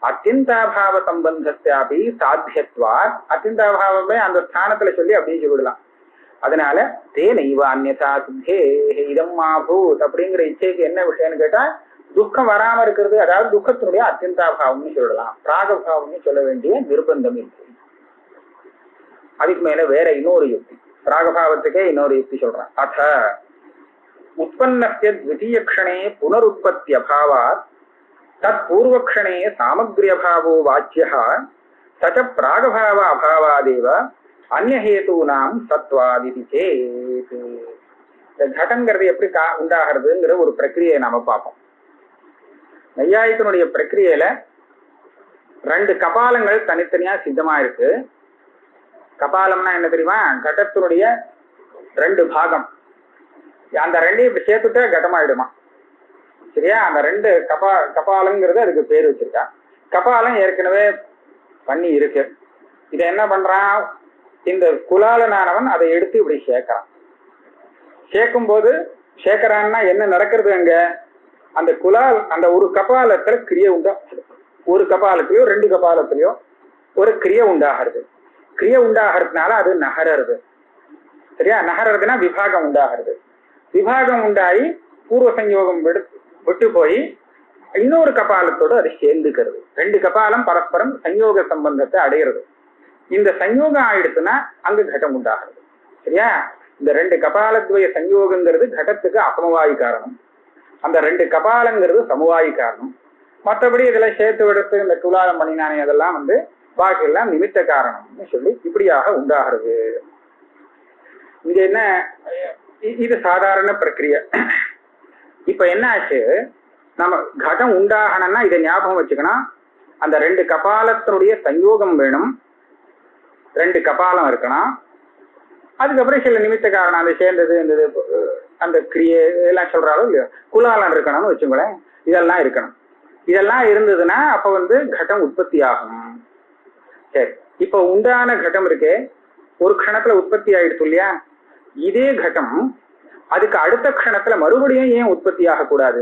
அத்தியந்தாபாவ சம்பந்தஸ்யாபி சாத்தியத்வாத். அத்தியந்தாபாவமே அந்த ஸ்தானத்துல சொல்லி அப்படியே சொல்லிடலாம். அதனால தேன இவ அந்யதா சித்தே இதம் மாபூத் அப்படிங்கிற இச்சைக்கு என்ன விஷயம்னு கேட்டா துக்கம் வராம இருக்கிறது. அதாவது துக்கத்தினுடைய அத்தியந்தாபாவம்னு சொல்லலாம், பிராகபாவம்னு சொல்ல வேண்டிய நிர்பந்தம் இருக்கு. அதுக்கு மேல வேற இன்னொரு யுக்தி, பிராகபாவத்துக்கே இன்னொரு யுக்தி சொல்றான். அத உற்பன்னஸ்ய த்விதீய க்ஷணே புனருற்பத்தி அபாவாத் தத் பூர்வக்ஷணே சாமக்ரி அபாவோ வாச்சியः சச்ச பிராகபாவ அபாவாதேவ அந்யஹேதூனாம் சத்வாதிதி சேத். இந்த கடங்கிறது எப்படி உண்டாகிறதுங்கிற ஒரு பிரக்கிரியை நாம பார்ப்போம். நையாயிகனுடைய பிரக்கிரியையில 2 கபாலங்கள் தனித்தனியா சித்தமா இருக்கு. கபாலம்னா என்ன தெரியுமா? கடத்தினுடைய 2 பாகம். அந்த 2ஐயும் சேர்த்துட்டா கடமாயிடுமா. சரியா? அந்த 2 கபாலங்கிறது அதுக்கு பேர் வச்சிருக்கா. கபாலம் ஏற்கனவே பண்ணி இருக்கு. இதை என்ன பண்றான்? இந்த குலாலனானவன் அதை எடுத்து இப்படி சேர்க்கிறான். சேர்க்கும் போது சேர்க்கிறான்னா என்ன நடக்கிறது? அங்க அந்த குலால் அந்த ஒரு கபாலத்துல கிரியை உண்டா, ஒரு கபாலத்திலயோ 2 கபாலத்திலயோ ஒரு கிரியை உண்டாகிறது. கிரியை உண்டாகிறதுனால அது நகரது. சரியா? நகரதுன்னா விபாகம் உண்டாகிறது. விபாகம் உண்டாகி பூர்வ சஞ்சோகம் விட்டு போய் இன்னொரு கபாலத்தோடு அது சேர்ந்துக்கிறது. 2 கபாலம் பரஸ்பரம் சஞ்சோக சம்பந்தத்தை அடையிறது. இந்த சஞ்சோகம் ஆயிடுச்சுன்னா அங்கு கட்டம் உண்டாகிறது. சரியா? இந்த 2 கபாலத்வய சஞ்சோகங்கிறது கடத்துக்கு அசமவாயு காரணம், அந்த 2 கபாலங்கிறது சமவாயு காரணம். மற்றபடி இதெல்லாம் சேர்த்து விடுத்து இந்த குலாலம் பண்ணினானே அதெல்லாம் பாக்கி எல்லாம் நிமித்த காரணம்னு சொல்லி இப்படியாக உண்டாகிறது. இங்க என்ன, இது சாதாரண பிரக்கிரியை. இப்ப என்ன ஆச்சு, நம்ம கடம் உண்டாகணும்னா இதை ஞாபகம் வச்சுக்கணும். அந்த 2 கபாலத்தினுடைய சயோகம் வேணும், 2 கபாலம் இருக்கணும். அதுக்கப்புறம் சில நிமித்த காரணம் அதை சேர்ந்தது அந்த கிரியை எல்லாம் சொல்றாலும் இல்லையோ, குலாலம் இருக்கணும்னு வச்சுங்களேன். இதெல்லாம் இருக்கணும். இதெல்லாம் இருந்ததுன்னா அப்ப கட்டம் உற்பத்தி ஆகும். சரி, இப்ப உண்டான கட்டம் இருக்கே ஒரு க்ஷணத்துல உற்பத்தி ஆயிடுச்சு இல்லையா? இதே கட்டம் அதுக்கு அடுத்த க்ஷணத்துல மறுபடியும் ஏன் உற்பத்தி ஆகக்கூடாது?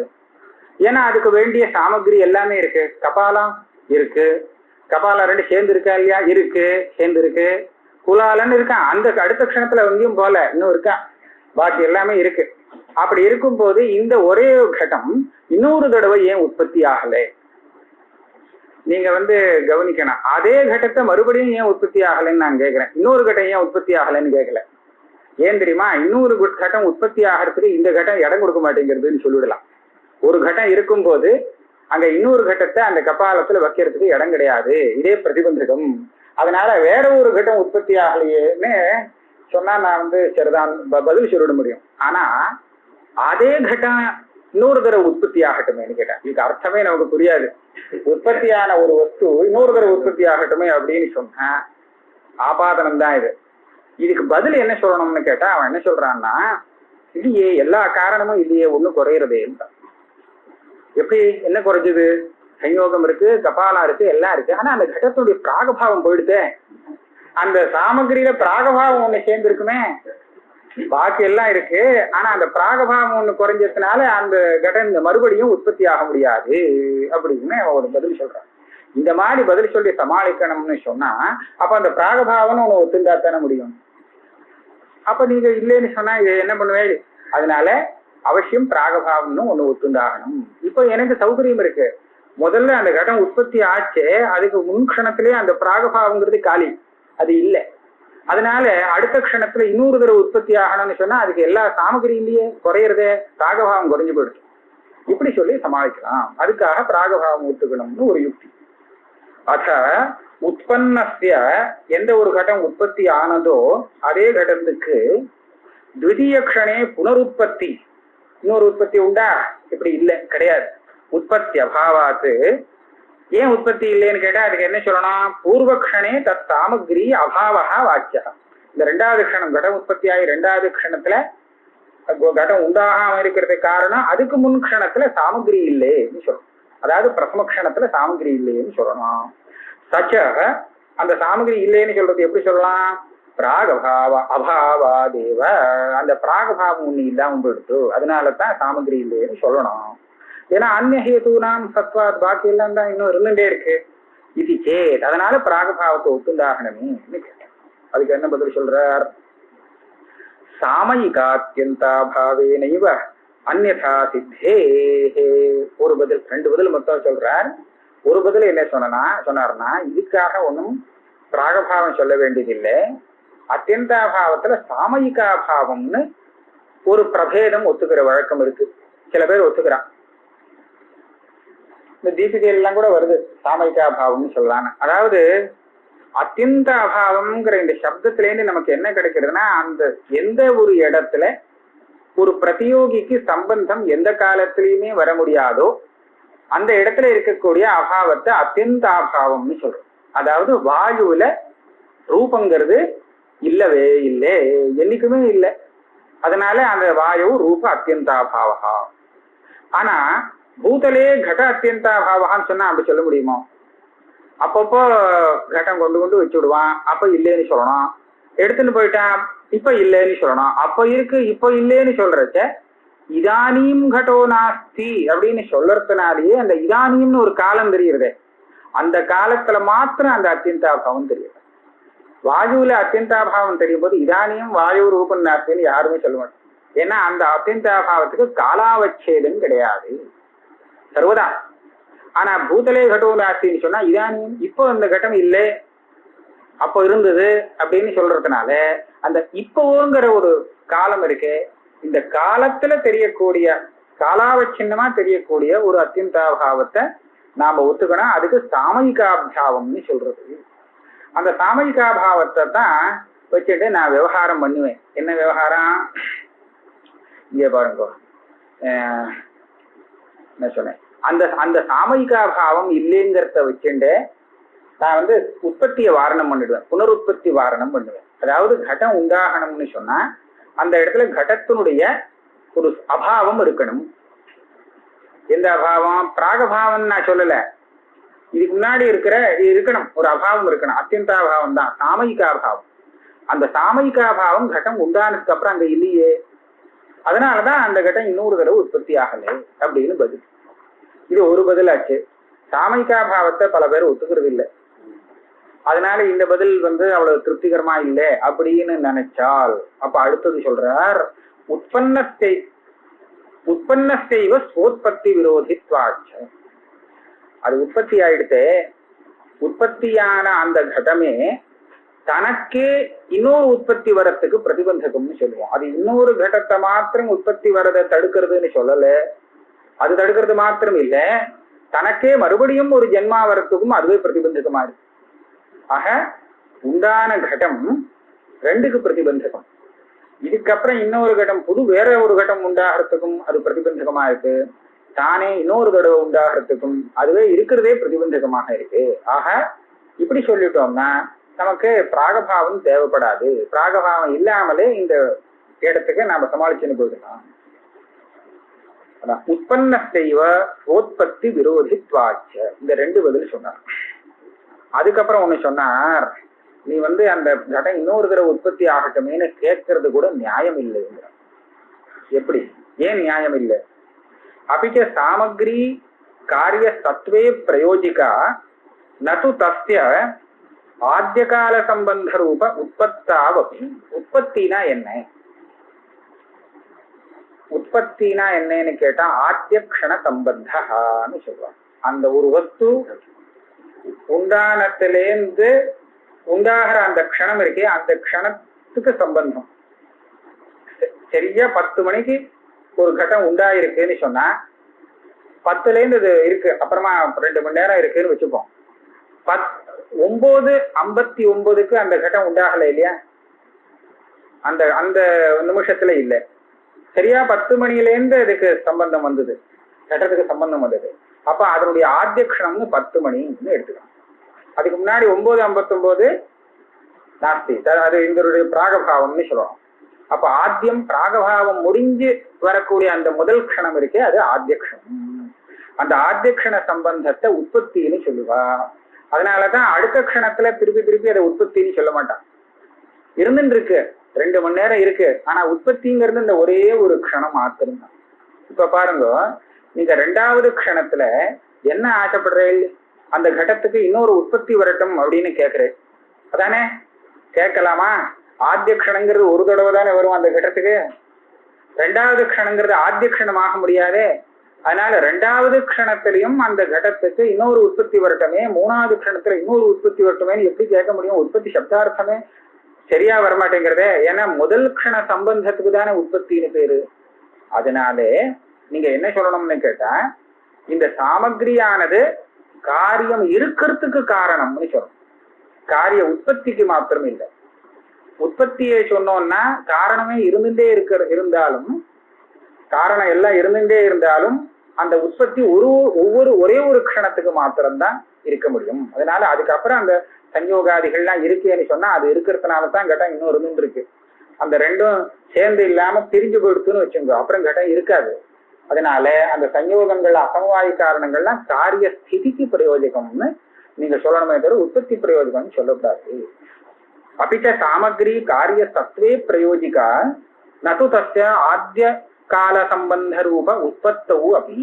ஏன்னா அதுக்கு வேண்டிய சாமகிரி எல்லாமே இருக்கு. கபாலம் இருக்கு, கபாலம் 2 சேர்ந்து இருக்கா இல்லையா? இருக்கு, சேர்ந்து இருக்கு. குலாலன்னு இருக்கான், அந்த அடுத்த க்ஷணத்துல எங்கேயும் போல இன்னும் இருக்கா, பாக்கி எல்லாமே இருக்கு. அப்படி இருக்கும் போது இந்த ஒரே கட்டம் இன்னொரு தடவை ஏன் உற்பத்தி ஆகல? நீங்க கவனிக்கணும். அதே கட்டத்தை மறுபடியும் ஏன் உற்பத்தி ஆகலைன்னு நான் கேட்கிறேன். இன்னொரு கட்டம் ஏன் உற்பத்தி ஆகலைன்னு கேட்கல. ஏன் தெரியுமா? இன்னொரு கட்டம் உற்பத்தி ஆகிறதுக்கு இந்த கட்டம் இடம் கொடுக்க மாட்டேங்கிறதுன்னு சொல்லிவிடலாம். ஒரு கட்டம் இருக்கும் போது அங்க இன்னொரு கட்டத்தை அந்த கபாலத்துல வைக்கிறதுக்கு இடம் கிடையாது, இதே பிரதிபந்தகம். அதனால வேற ஒரு கட்டம் உற்பத்தி ஆகலையேன்னு சொன்னா நான் சரிதான் பதில் சொல்லிட முடியும். ஆனா அதே கட்டம் இன்னொரு தடவை உற்பத்தி ஆகட்டுமேன்னு கேட்டேன். இதுக்கு அர்த்தமே நமக்கு புரியாது. உற்பத்தியான ஒரு வஸ்து இன்னொரு தடவை உற்பத்தி ஆகட்டுமே அப்படின்னு சொன்னா ஆபாதனம் தான் இது. இதுக்கு பதில் என்ன சொல்லணும்னு கேட்டா அவன் என்ன சொல்றான்னா, இல்லையே எல்லா காரணமும் இல்லையே, ஒண்ணு குறையிறதே. எப்படி என்ன குறைஞ்சது? சயோகம் இருக்கு, கபாலம் இருக்கு, எல்லாம் இருக்கு. ஆனா அந்த கடத்துடைய பிராகபாவம் போயிடுதே. அந்த சாமகிரியில பிராகபாவம் ஒண்ணு சேர்ந்து இருக்குமே, பாக்கி எல்லாம் இருக்கு. ஆனா அந்த பிராகபாவம் ஒண்ணு குறைஞ்சதுனால அந்த கடம் மறுபடியும் உற்பத்தி ஆக முடியாது அப்படின்னு ஒரு பதில் சொல்றான். இந்த மாதிரி பதில் சொல்லி சமாளிக்கணும்னு சொன்னா அப்ப அந்த பிராகபாவம்னு ஒண்ணு ஒத்துந்தா தானே முடியும். அப்ப நீங்க இல்லைன்னு சொன்னா இதை என்ன பண்ணுவேன்? அதனால அவசியம் பிராகபாவம்னு ஒண்ணு ஒத்துந்தாகணும். இப்போ எனக்கு சௌகரியம் இருக்கு, முதல்ல அந்த கடம் உற்பத்தி ஆச்சே, அதுக்கு முன் க்ஷணத்திலே அந்த பிராகபாவங்கிறது காலி, அது இல்லை. அதனால அடுத்த க்ஷணத்துல இன்னொரு தடவை உற்பத்தி ஆகணும்னு சொன்னா அதுக்கு எல்லா சாமகிரி இல்லையே, குறையிறதே, பிராகபாவம் குறைஞ்சு போயிடுது. இப்படி சொல்லி சமாளிக்கலாம். அதுக்காக பிராகபாவம் ஒத்துக்கணும்னு ஒரு யுக்தி. அத உற்பத்திய எந்த ஒரு கட்டம் உற்பத்தி ஆனதோ அதே கடத்துக்கு த்விதீய க்ஷணே புனருற்பத்தி, இன்னொரு உற்பத்தி உண்டா? இப்படி இல்லை, கிடையாது. உற்பத்தி அபாவாத்து. ஏன் உற்பத்தி இல்லைன்னு கேட்டா அதுக்கு என்ன சொல்லணும்? பூர்வக்ஷணே தத் சாமகிரி அபாவா வாக்கியா. இந்த ரெண்டாவது க்ஷணம் கடம் உற்பத்தி ஆகி ரெண்டாவது க்ஷணத்துல கடம் உண்டாகாம இருக்கிறதுக்கு காரணம் அதுக்கு முன் க்ஷணத்துல சாமகிரி இல்லைன்னு சொல்லணும். அதாவது பிரதம க்ஷணத்துல சாமகிரி இல்லைன்னு சொல்லணும். சச்ச அந்த சாமகிரி இல்லைன்னு சொல்றது எப்படி சொல்லலாம்? பிராகபாவ அபாவாதேவ. அந்த பிராகபாவம் ஒண்ணு இல்லாம போயிடுத்து, அதனாலதான் சாமகிரி இல்லைன்னு சொல்லணும். ஏன்னா அந்நிய ஹேதுனாம் சத்வாத், பாக்கி எல்லாம் தான் இன்னும் இருந்துட்டே இருக்கு. இது சேத், அதனால பிராகபாவத்தை ஒத்துந்தாகணுமே கேட்டேன். அதுக்கு என்ன பதில் சொல்றார்? சாமயிகாத்யந்தாபாவேனைவ அந்யதா சித்தே. ஒரு பதில், ரெண்டு பதில் மொத்தம் சொல்றார். ஒரு பதில் என்ன சொன்னார்னா இதுக்காக ஒன்றும் பிராகபாவம் சொல்ல வேண்டியதில்லை, அத்தியந்தாபாவத்துல சாமயிகாபாவம்னு ஒரு பிரபேதம் ஒத்துக்கிற வழக்கம் இருக்கு. சில பேர் ஒத்துக்கிறான். இந்த தீபிகையெல்லாம் கூட வருது சாமயிகாபாவம்னு சொல்லலான்னு. அதாவது அத்தியந்த அபாவம்ங்கிற இந்த சப்தத்திலேருந்து நமக்கு என்ன கிடைக்கிறதுனா, அந்த எந்த ஒரு இடத்துல ஒரு பிரதியோகிக்கு சம்பந்தம் எந்த காலத்திலயுமே வர முடியாதோ அந்த இடத்துல இருக்கக்கூடிய அபாவத்தை அத்தியந்த அபாவம்னு சொல்றோம். அதாவது வாயுல ரூபங்கிறது இல்லவே இல்லை, என்னைக்குமே இல்லை. அதனால அந்த வாயு ரூப அத்தியந்தாபாவா. ஆனா பூதலே கட அத்தியந்தாபாவான்னு சொன்னா அப்படி சொல்ல முடியுமோ? அப்பப்போ கட்டம் கொண்டு கொண்டு வச்சு விடுவான், அப்ப இல்லைன்னு சொல்லணும். எடுத்துன்னு போயிட்டான், இப்ப இல்லைன்னு சொல்லணும். அப்ப இருக்கு, இப்ப இல்லைன்னு சொல்றச்ச இதானியும் கடோ நாஸ்தி அப்படின்னு சொல்றதுனாலேயே அந்த இதானியம்னு ஒரு காலம் தெரியுறதே, அந்த காலத்துல மாத்திரம் அந்த அத்தியந்தாபாவம் தெரியுது. வாயுல அத்தியந்தாபாவம் தெரியும் போது இதானியம் வாயு ரூபம் நாஸ்தின்னு யாருமே சொல்ல மாட்டோம். ஏன்னா அந்த அத்தியந்தாபாவத்துக்கு காலாவச்சேதம் கிடையாது சர்வதா. ஆனா பூதலே கடோ நாஸ்தின்னு சொன்னா இதானியம் இப்போ அந்த கட்டம் இல்லை, அப்போ இருந்தது அப்படின்னு சொல்றதுனால அந்த இப்போங்கிற ஒரு காலம் இருக்கு. இந்த காலத்துல தெரியக்கூடிய காலாவச்சின்னமா தெரியக்கூடிய ஒரு அத்தியந்தாபாவத்தை நாம ஒத்துக்கணும். அதுக்கு சாமயிகாபாவம்னு சொல்றது. அந்த சாமயிகாபாவத்தை தான் வச்சுட்டு நான் விவகாரம் பண்ணுவேன். என்ன விவகாரம்? இங்க பாருங்க, என்ன சொன்னேன், அந்த அந்த சாமயிகாபாவம் இல்லைங்கிறத வச்சுட்டு நான் உற்பத்தியை வாரணம் பண்ணிடுவேன், புனருற்பத்தி வாரணம் பண்ணுவேன். அதாவது கடம் உண்டாகணும்னு சொன்னா அந்த இடத்துல கடத்தினுடைய ஒரு அபாவம் இருக்கணும். எந்த அபாவம்? பிராகபாவம் நான் சொல்லல, இதுக்கு முன்னாடி இருக்கணும் ஒரு அபாவம் இருக்கணும். அத்தியந்தாபாவம் தான் சாமயிகாபாவம். அந்த சாமயிகாபாவம் கட்டம் உண்டானதுக்கு அப்புறம் அங்க இல்லையே, அதனாலதான் அந்த கட்டம் இன்னொரு தடவை உற்பத்தி ஆகலை அப்படின்னு பதில். இது ஒரு பதிலாச்சு. சாமயிகாபாவத்தை பல பேர் ஒத்துக்கிறது இல்லை, அதனால இந்த பதில் அவ்வளவு திருப்திகரமா இல்லை அப்படின்னு நினைச்சால் அப்ப அடுத்தது சொல்றார், உற்பத்தியைவ ஸ்வோத்பத்தி விரோதித்வாச்ச. அது உற்பத்தி ஆயிடுத்தே, உற்பத்தியான அந்த கடமே தனக்கே இன்னொரு உற்பத்தி வரத்துக்கு பிரதிபந்தகம்னு சொல்லுவோம். அது இன்னொரு கடத்தை மாத்திரம் உற்பத்தி வரதை தடுக்கிறதுன்னு சொல்லல, அது தடுக்கிறது மாத்திரம் இல்ல, தனக்கே மறுபடியும் ஒரு ஜென்மா வரத்துக்கும் அதுவே பிரதிபந்தகமா இருக்கு. ஆக உண்டான கடம் ரெண்டுக்கு பிரதிபந்தகம். இதுக்கப்புறம் இன்னொரு கட்டம் வேற ஒரு கட்டம் உண்டாகிறதுக்கும் அது பிரதிபந்தகமா இருக்கு. தானே இன்னொரு தடவை உண்டாகிறதுக்கும் அதுவே இருக்கிறதே பிரதிபந்தகமாக இருக்கு. ஆக இப்படி சொல்லிட்டோம்னா நமக்கு பிராகபாவம் தேவைப்படாது. பிராகபாவம் இல்லாமலே இந்த இடத்துக்கு நாம சமாளிச்சுன்னு போயிடலாம். உற்பன்ன செய்வ ஓத்பத்தி விரோதித்வாச்ச, இந்த ரெண்டு பதில் சொன்னார். அதுக்கப்புறம் ஒண்ணு சொன்னார், நீ அந்த கடம் இன்னொரு தடவை உற்பத்தி ஆகட்டுமேனு கேட்கறது கூட நியாயம் இல்லை. எப்படி, ஏன் நியாயம் இல்லை? அபிச்ச சாமக்ரி காரிய சத்வே பிரயோஜிகா நது தஸ்ய ஆத்ய கால சம்பந்த ரூப உற்பத்தாவபி. உற்பத்தினா என்ன? உற்பத்தினா என்னன்னு கேட்டா ஆத்ய க்ஷண சம்பந்தான்னு சொல்லுவாங்க. அந்த ஒரு வஸ்து உண்டானத்திலேருந்து உண்டாகிற அந்த க்ஷணம் இருக்கே, அந்த க்ஷணத்துக்கு சம்பந்தம். சரியா 10 மணிக்கு ஒரு கட்டம் உண்டாயிருக்குன்னு சொன்னா 10லேருந்து இது இருக்கு, அப்புறமா 2 மணி நேரம் இருக்குன்னு வச்சுப்போம். 9:59 அந்த கட்டம் உண்டாகல இல்லையா, அந்த அந்த நிமிஷத்துல இல்லை. சரியா 10 மணிலேருந்து அதுக்கு சம்பந்தம் வந்தது, கட்டத்துக்கு சம்பந்தம் வந்தது. அப்ப அதனுடைய ஆத்ய க்ஷணம்னு 10 மணின்னு எடுத்துக்கலாம். அதுக்கு முன்னாடி 9:59 நாஸ்தி, அது இதனுடைய பிராகபாவம்னு சொல்லுவோம். அப்ப ஆத்தியம் பிராகபாவம் முடிஞ்சு வரக்கூடிய அந்த முதல் க்ஷணம் இருக்கே, அது ஆத்ய க்ஷணம். அந்த ஆத்ய க்ஷண சம்பந்தத்தை உற்பத்தின்னு சொல்லுவா. அதனாலதான் அடுத்த க்ஷணத்துல திருப்பி அதை உற்பத்தின்னு சொல்ல மாட்டான். இருந்துட்டு இருக்கு, 2 மணி நேரம் இருக்கு, ஆனா உற்பத்திங்கிறது இந்த ஒரே ஒரு க்ஷணம் மாத்திரம்தான். இப்ப பாருங்க, நீங்க 2வது க்ஷணத்துல என்ன ஆசைப்படுறேன், அந்த கட்டத்துக்கு இன்னொரு உற்பத்தி வரட்டும் அப்படின்னு கேட்கிறேன். அதானே கேட்கலாமா? ஆத்ய க்ஷணங்கிறது ஒரு தடவை தானே வரும் அந்த கட்டத்துக்கு. 2வது க்ஷணங்கிறது ஆத்ய க்ஷணம் ஆக முடியாதே. அதனால 2வது க்ஷணத்திலையும் அந்த கட்டத்துக்கு இன்னொரு உற்பத்தி வரட்டுமே, 3வது க்ஷணத்துல இன்னொரு உற்பத்தி வரட்டுமேன்னு எப்படி கேட்க முடியும்? உற்பத்தி சப்தார்த்தமே சரியா வரமாட்டேங்கிறதே. ஏன்னா முதல் க்ஷண சம்பந்தத்துக்கு தானே உற்பத்தின்னு பேரு. அதனாலே நீங்க என்ன சொல்லணும்னு கேட்டா, இந்த சாமகிரியானது காரியம் இருக்கிறதுக்கு காரணம்னு சொல்லணும். காரிய உற்பத்திக்கு மாத்திரம் இல்லை. உற்பத்தியை சொன்னோம்னா காரணமே இருந்தாலும், காரணம் எல்லாம் இருந்துட்டே இருந்தாலும் அந்த உற்பத்தி ஒரே ஒரு க்ஷணத்துக்கு மாத்திரம்தான் இருக்க முடியும். அதனால அதுக்கப்புறம் அந்த சஞ்சோகாதிகள்லாம் இருக்கேன்னு சொன்னா அது இருக்கிறதுனாலதான் கட்டம் இன்னும் இருந்துட்டு இருக்கு. அந்த ரெண்டும் சேர்ந்து இல்லாம பிரிஞ்சு போயிடுத்துன்னு வச்சுங்க, அப்புறம் கட்டம் இருக்காது. அதனால அந்த சஞ்சோகங்கள் அசமவாயு காரணங்கள்லாம் காரிய ஸ்திதிக்கு பிரயோஜகம்னு நீங்க சொல்லணுமே தவிர உற்பத்தி பிரயோஜகம்னு சொல்லக்கூடாது. அபிச்ச சாமகிரி காரிய சத்வே பிரயோஜிகா நது தஸ்ய ஆத்ய கால சம்பந்த ரூப உற்பத்தௌ அபி.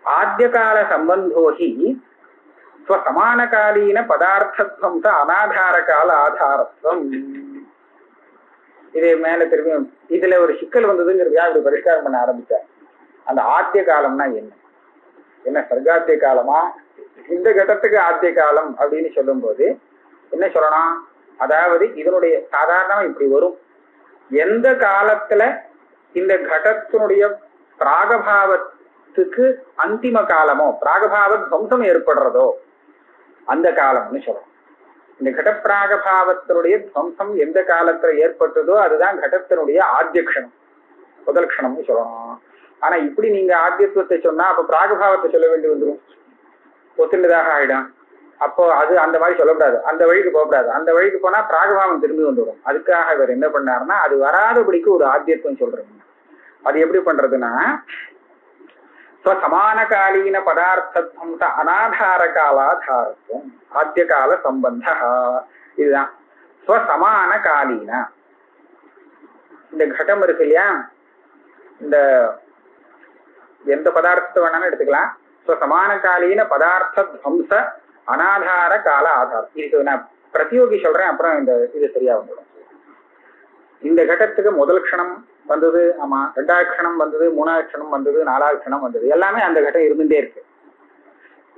ஆத்ய கால சம்பந்தோ ஹி ஸ்வசமானகாலீன பதார்த்தத்வம் அநாதார கால ஆதாரத்துவம். இதே மேல திரும்பி இதுல ஒரு சிக்கல் வந்ததுங்கிறது யாரு பரிஷ்காரம் பண்ண ஆரம்பிச்சார். அந்த ஆத்திய காலம்னா என்ன சர்க்காத்திய காலமா, இந்த கட்டத்துக்கு ஆத்திய காலம் அப்படின்னு சொல்லும் போது என்ன சொல்லணும்? அதாவது இதனுடைய சாதாரணமா இப்படி வரும், எந்த காலத்துல இந்த கடத்தினுடைய பிராகபாவத்துக்கு அந்திம காலமோ பிராகபாவ துவம்சம் ஏற்படுறதோ அந்த காலம்னு சொல்லணும். இந்த கடப்பிராகபாவத்தினுடைய துவம்சம் எந்த காலத்துல ஏற்பட்டதோ அதுதான் கடத்தினுடைய ஆத்ய க்ஷணம், முதல் க்ஷணம்னு சொல்லணும். ஆனா இப்படி நீங்க ஆத்தியத்துவத்தை சொன்னா அப்ப பிராகபாவத்தை சொல்ல வேண்டி வந்துடும், ஒத்துண்டதாக ஆயிடும். அப்போ அது அந்த மாதிரி சொல்லக்கூடாது, அந்த வழிக்கு போகக்கூடாது. அந்த வழிக்கு போனா பிராகபாவம் திரும்பி வந்துடும். அதுக்காக இவர் என்ன பண்ணாருன்னா அது வராதபடிக்கு ஒரு ஆத்தியத்துவம் சொல்றீங்க. அது எப்படி பண்றதுன்னா சமானகாலீன பதார்த்தத்வம்ச அநாதார காலாதாரத்துவம் ஆத்திய கால சம்பந்த. இதுதான் ஸ்வசமான காலீன. இந்த கட்டம் இருக்கு இல்லையா, இந்த எந்த பதார்த்தத்தை வேணாலும் எடுத்துக்கலாம். சமான காலீன பதார்த்த துவம்ச அநாதார கால ஆதாரம். இதுக்கு நான் பிரதியோகி சொல்றேன், அப்புறம் இந்த இது சரியா வந்துடும். இந்த கட்டத்துக்கு முதல் க்ஷணம் வந்தது, ஆமா, 2வது க்ஷணம் வந்தது, 3வது க்ஷணம் வந்தது, 4வது க்ஷணம் வந்தது, எல்லாமே அந்த கட்டம் இருந்துட்டே இருக்கு.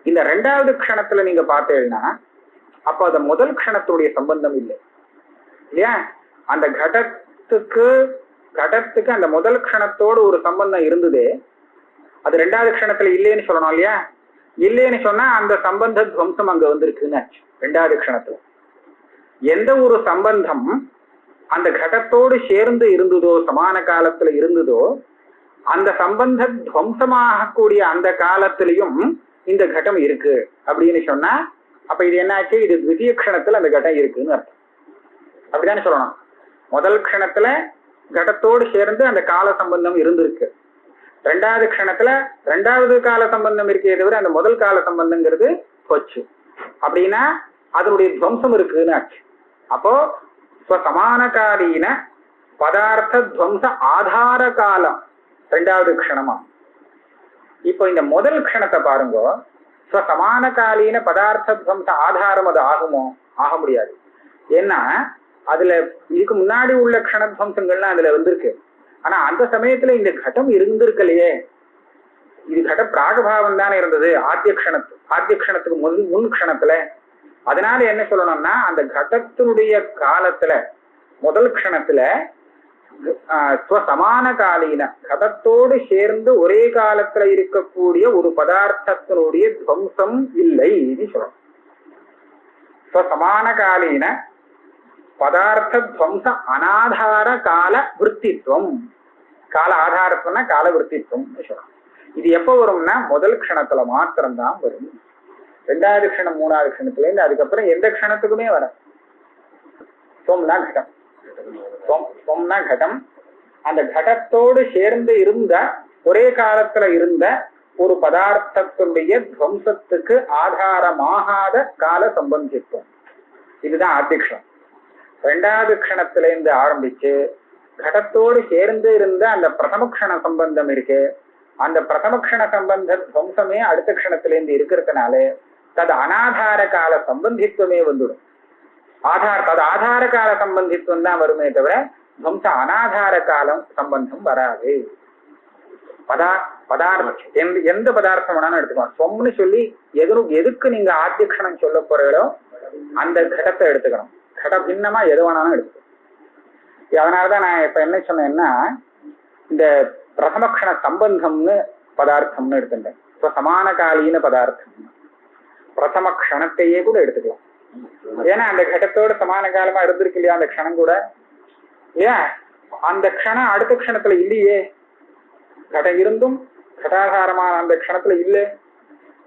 இந்த 2வது க்ஷணத்துல நீங்க பார்த்தீங்கன்னா அப்ப அந்த முதல் க்ஷணத்துடைய சம்பந்தம் இல்லை இல்லையா. அந்த கடத்துக்கு அந்த முதல் க்ஷணத்தோடு ஒரு சம்பந்தம் இருந்தது, அது 2வது க்ஷணத்துல இல்லைன்னு சொல்லணும் இல்லையா. இல்லைன்னு சொன்னா அந்த சம்பந்த துவம்சம் அங்க வந்திருக்குன்னு 2வது க்ஷணத்துல. எந்த ஒரு சம்பந்தம் அந்த கடத்தோடு சேர்ந்து இருந்ததோ, சமான காலத்துல இருந்ததோ, அந்த சம்பந்த துவம்சமாகக்கூடிய அந்த காலத்திலையும் இந்த கட்டம் இருக்கு அப்படின்னு சொன்னா, அப்ப இது என்னாச்சு, இது திவ்ய க்ஷணத்துல அந்த கட்டம் இருக்குன்னு அர்த்தம். அப்படித்தானே சொல்லணும். முதல் க்ஷணத்துல கடத்தோடு சேர்ந்து அந்த கால சம்பந்தம் இருந்திருக்கு. ரெண்டாவது க்ஷணத்துல ரெண்டாவது கால சம்பந்தம் இருக்கே தவிர அந்த முதல் கால சம்பந்தங்கிறது போச்சு. அப்படின்னா அதனுடைய துவம்சம் இருக்குன்னு ஆச்சு. அப்போ சமானகாலீன பதார்த்த துவம்ச ஆதார காலம் ரெண்டாவது க்ஷணமா. இப்போ இந்த முதல் க்ஷணத்தை பாருங்க, சமானகாலீன பதார்த்த துவம்ச ஆதாரம் அது ஆகுமோ? ஆக முடியாது. ஏன்னா அதுல இதுக்கு முன்னாடி உள்ள க்ஷணத்வம்சங்கள்லாம் அதுல வந்திருக்கு. ஆனா அந்த சமயத்துல இந்த கட்டம் இருந்திருக்கலையே. இது கட்ட பிராகபாவம் தானே இருந்தது ஆத்திய க்ஷணத்துக்கு முன் க்ஷணத்துல. அதனால என்ன சொல்லணும்னா, அந்த கடத்தினுடைய காலத்துல முதல் க்ஷணத்துல சமான காலீன கடத்தோடு சேர்ந்து ஒரே காலத்துல இருக்கக்கூடிய ஒரு பதார்த்தத்தினுடைய துவம்சம் இல்லை சொல்லணும். சமான காலீன பதார்த்த துவம்ச அனாதார கால விற்த்தித்வம். கால ஆதாரத்துவம்னா கால விற்த்தித்வம் சொல்லணும். இது எப்ப வரும்னா முதல் க்ஷணத்துல மாத்திரம்தான் வரும். ரெண்டாவது க்ஷணம் மூணாவது க்ஷணத்துல இருந்து அதுக்கப்புறம் எந்த க்ஷணத்துக்குமே வரும். சோம்னா கடம், சோம்னா கடம். அந்த கடத்தோடு சேர்ந்து இருந்த ஒரே காலத்துல இருந்த ஒரு பதார்த்தத்துடைய துவம்சத்துக்கு ஆதாரமாகாத கால சம்பந்தித்துவம். இதுதான் ஆத்தியக்ஷணம். ரெண்டாவது க்ஷணத்துல இருந்து ஆரம்பிச்சு கடத்தோடு சேர்ந்து இருந்த அந்த பிரதம க்ஷண சம்பந்தம் இருக்கு. அந்த பிரதம க்ஷண சம்பந்த துவம்சமே அடுத்த க்ஷணத்துல இருந்து இருக்கிறதுனால தது அனாதார கால சம்பந்தித்துவமே வந்துடும். தது ஆதார கால சம்பந்தித்துவம் தான் வருமே தவிர துவம்ச அனாதார காலம் சம்பந்தம் வராது. பதார்த்தம் எந்த பதார்த்தம் வேணாலும் எடுத்துக்கலாம். சொம்னு சொல்லி எதுக்கு நீங்க ஆத்தியக்ஷணம் சொல்ல போறீங்களோ அந்த கடத்தை எடுத்துக்கணும். கட பின்னமா எது வேணாலும் எடுத்துக்கணும். அதனாலதான் நான் இப்ப என்ன சொன்னேன்னா, இந்த பிரதமக்ஷண சம்பந்தம்னு பதார்த்தம்னு எடுத்துட்டேன். இப்ப சமானகாலீன பதார்த்தம் பிரதம க்ஷணத்தையே கூட எடுத்துக்கலாம். ஏன்னா அந்த கடத்தோட சமான காலமா இருந்திருக்கு இல்லையா அந்த க்ஷணம் கூட. ஏன் அந்த க்ஷணம் அடுத்த க்ஷணத்துல இல்லையே, கடம் இருந்தும் கடாதாரமான அந்த க்ஷணத்துல இல்லை.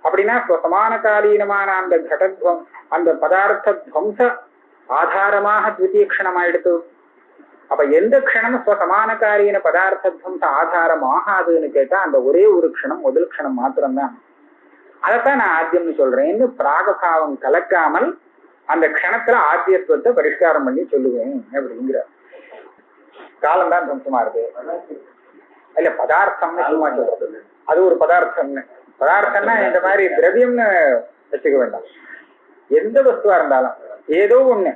அப்படின்னா சமானகாலீனமான அந்த கடத்வம் அந்த பதார்த்த துவம்ச ஆதாரமாக த்விதீய க்ஷணம் ஆயிடுத்து. அப்ப எந்த க்ஷணம் சமானகாலீன பதார்த்த துவம்ச ஆதாரம் ஆகாதுன்னு கேட்டா அந்த ஒரே ஒரு க்ஷணம் முதல் க்ஷணம் மாத்திரம்தான். அதைத்தான் நான் ஆத்தியம்னு சொல்றேன்னு பிராகபாவம் கலக்காமல் அந்த க்ஷணத்துல ஆத்தியத்துவத்தை பரிஷ்காரம் பண்ணி சொல்லுவேன் அப்படிங்கிற. காலம்தான் துவம்சமா இருக்கு இல்ல பதார்த்தம்னு சும்மா சொல்றது. அது ஒரு பதார்த்தம்னு. பதார்த்தம்னா இந்த மாதிரி திரவியம்னு வச்சுக்க வேண்டாம். எந்த வஸ்துவா இருந்தாலும் ஏதோ ஒண்ணு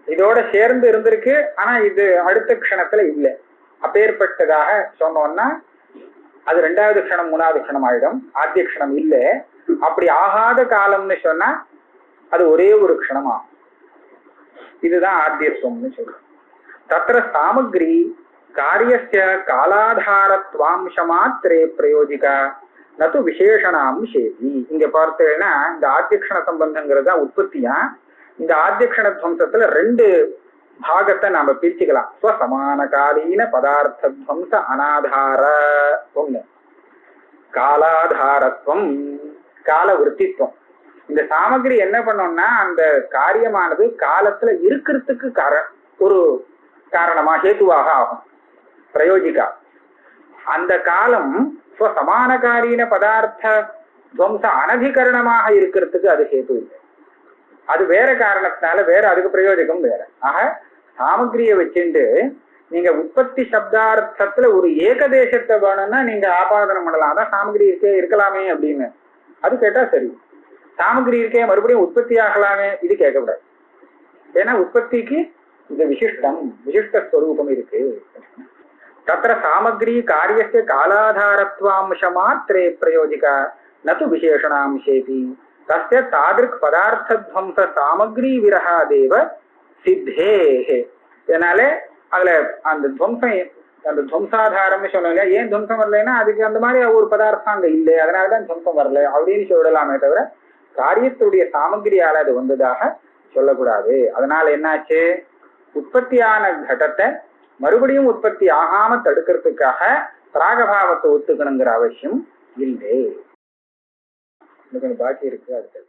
இதோட சேர்ந்து இருந்திருக்கு, ஆனா இது அடுத்த க்ஷணத்துல இல்லை. அப்பேற்பட்டதாக சொன்னோம்னா அது ரெண்டாவது க்ஷணம் மூணாவது க்ஷணம் ஆயிடும். ஆத்திய க்ஷணம் இல்லை. அப்படி ஆகாத காலம்னு சொன்னா அது ஒரே ஒரு க்ஷணம் ஆகும். இதுதான் ஆத்தியத்துவம்னு சொல்றோம். தத்திர சாமக்ரி காரியஸ்ய காலாதாரத்வாம்ச மாத்திரே பிரயோஜிகா நது விசேஷணாம்சேதி. இங்க பார்த்தேன்னா இந்த ஆத்தியக்ஷண சம்பந்தங்கிறது தான் உற்பத்தியா. இந்த ஆத்தியக்ஷண துவம்சத்துல ரெண்டு பாகத்தை நாம பிரிச்சுக்கலாம். சமானகாலீன பதார்த்த துவம்ச அனாதார ஒண்ணு, காலாதாரத்துவம் கால விற்த்தித்துவம். இந்த சாமகிரி என்ன பண்ணோம்னா அந்த காரியமானது காலத்துல இருக்கிறதுக்கு ஒரு காரணமா ஹேத்துவாக ஆகும். பிரயோஜிகா அந்த காலம் சமானகாலீன பதார்த்த துவம்ச அனதிகரணமாக இருக்கிறதுக்கு அது ஹேத்து இல்லை. அது வேற காரணத்தினால வேற, அதுக்கு பிரயோஜகம் வேற. ஆக சாமகிரியை வச்சுட்டு நீங்க உற்பத்தி சப்தார்த்தத்துல ஒரு ஏகதேசத்தை வேணும்னா நீங்க ஆபாதனம் பண்ணலாம். அதான் சாமகிரி இருக்கே இருக்கலாமே அப்படின்னு. அது கேட்டா சரி. சாமகிரி இருக்கே மறுபடியும் உற்பத்தி ஆகலாமே இது கேட்கக்கூடாது. ஏன்னா உற்பத்திக்கு இது விசிஷ்டம், விசிஷ்ட ஸ்வரூபம் இருக்கு. தத்திர சாமகிரி காரியஸ்ய காலாதாரத்வாம்ச மாத்திரே பிரயோஜிகா நது விசேஷணாம்சேதி தஸ்ய தாதிருக் பதார்த்தத்வம்ச சாமகிரி விரகாதேவ சித்தேஹே. இதனால அதுல அந்த துவம்சம் அந்த துவம்சாதாரம்னு சொன்னாங்க. ஏன் துவம்சம் வரலைன்னா அதுக்கு அந்த மாதிரி ஒரு பதார்த்தம் அங்க இல்லை, அதனாலதான் துவம்சம் வரல அப்படின்னு சொல்லலாமே தவிர காரியத்துடைய சாமகிரியால அது வந்ததாக சொல்லக்கூடாது. அதனால என்னாச்சு, உற்பத்தியான கடத்தை மறுபடியும் உற்பத்தி ஆகாம தடுக்கிறதுக்காக பிராகபாவத்தை ஒத்துக்கணுங்கிற அவசியம் இல்லை. கொஞ்சம் பாக்கி இருக்கு. அடுத்தது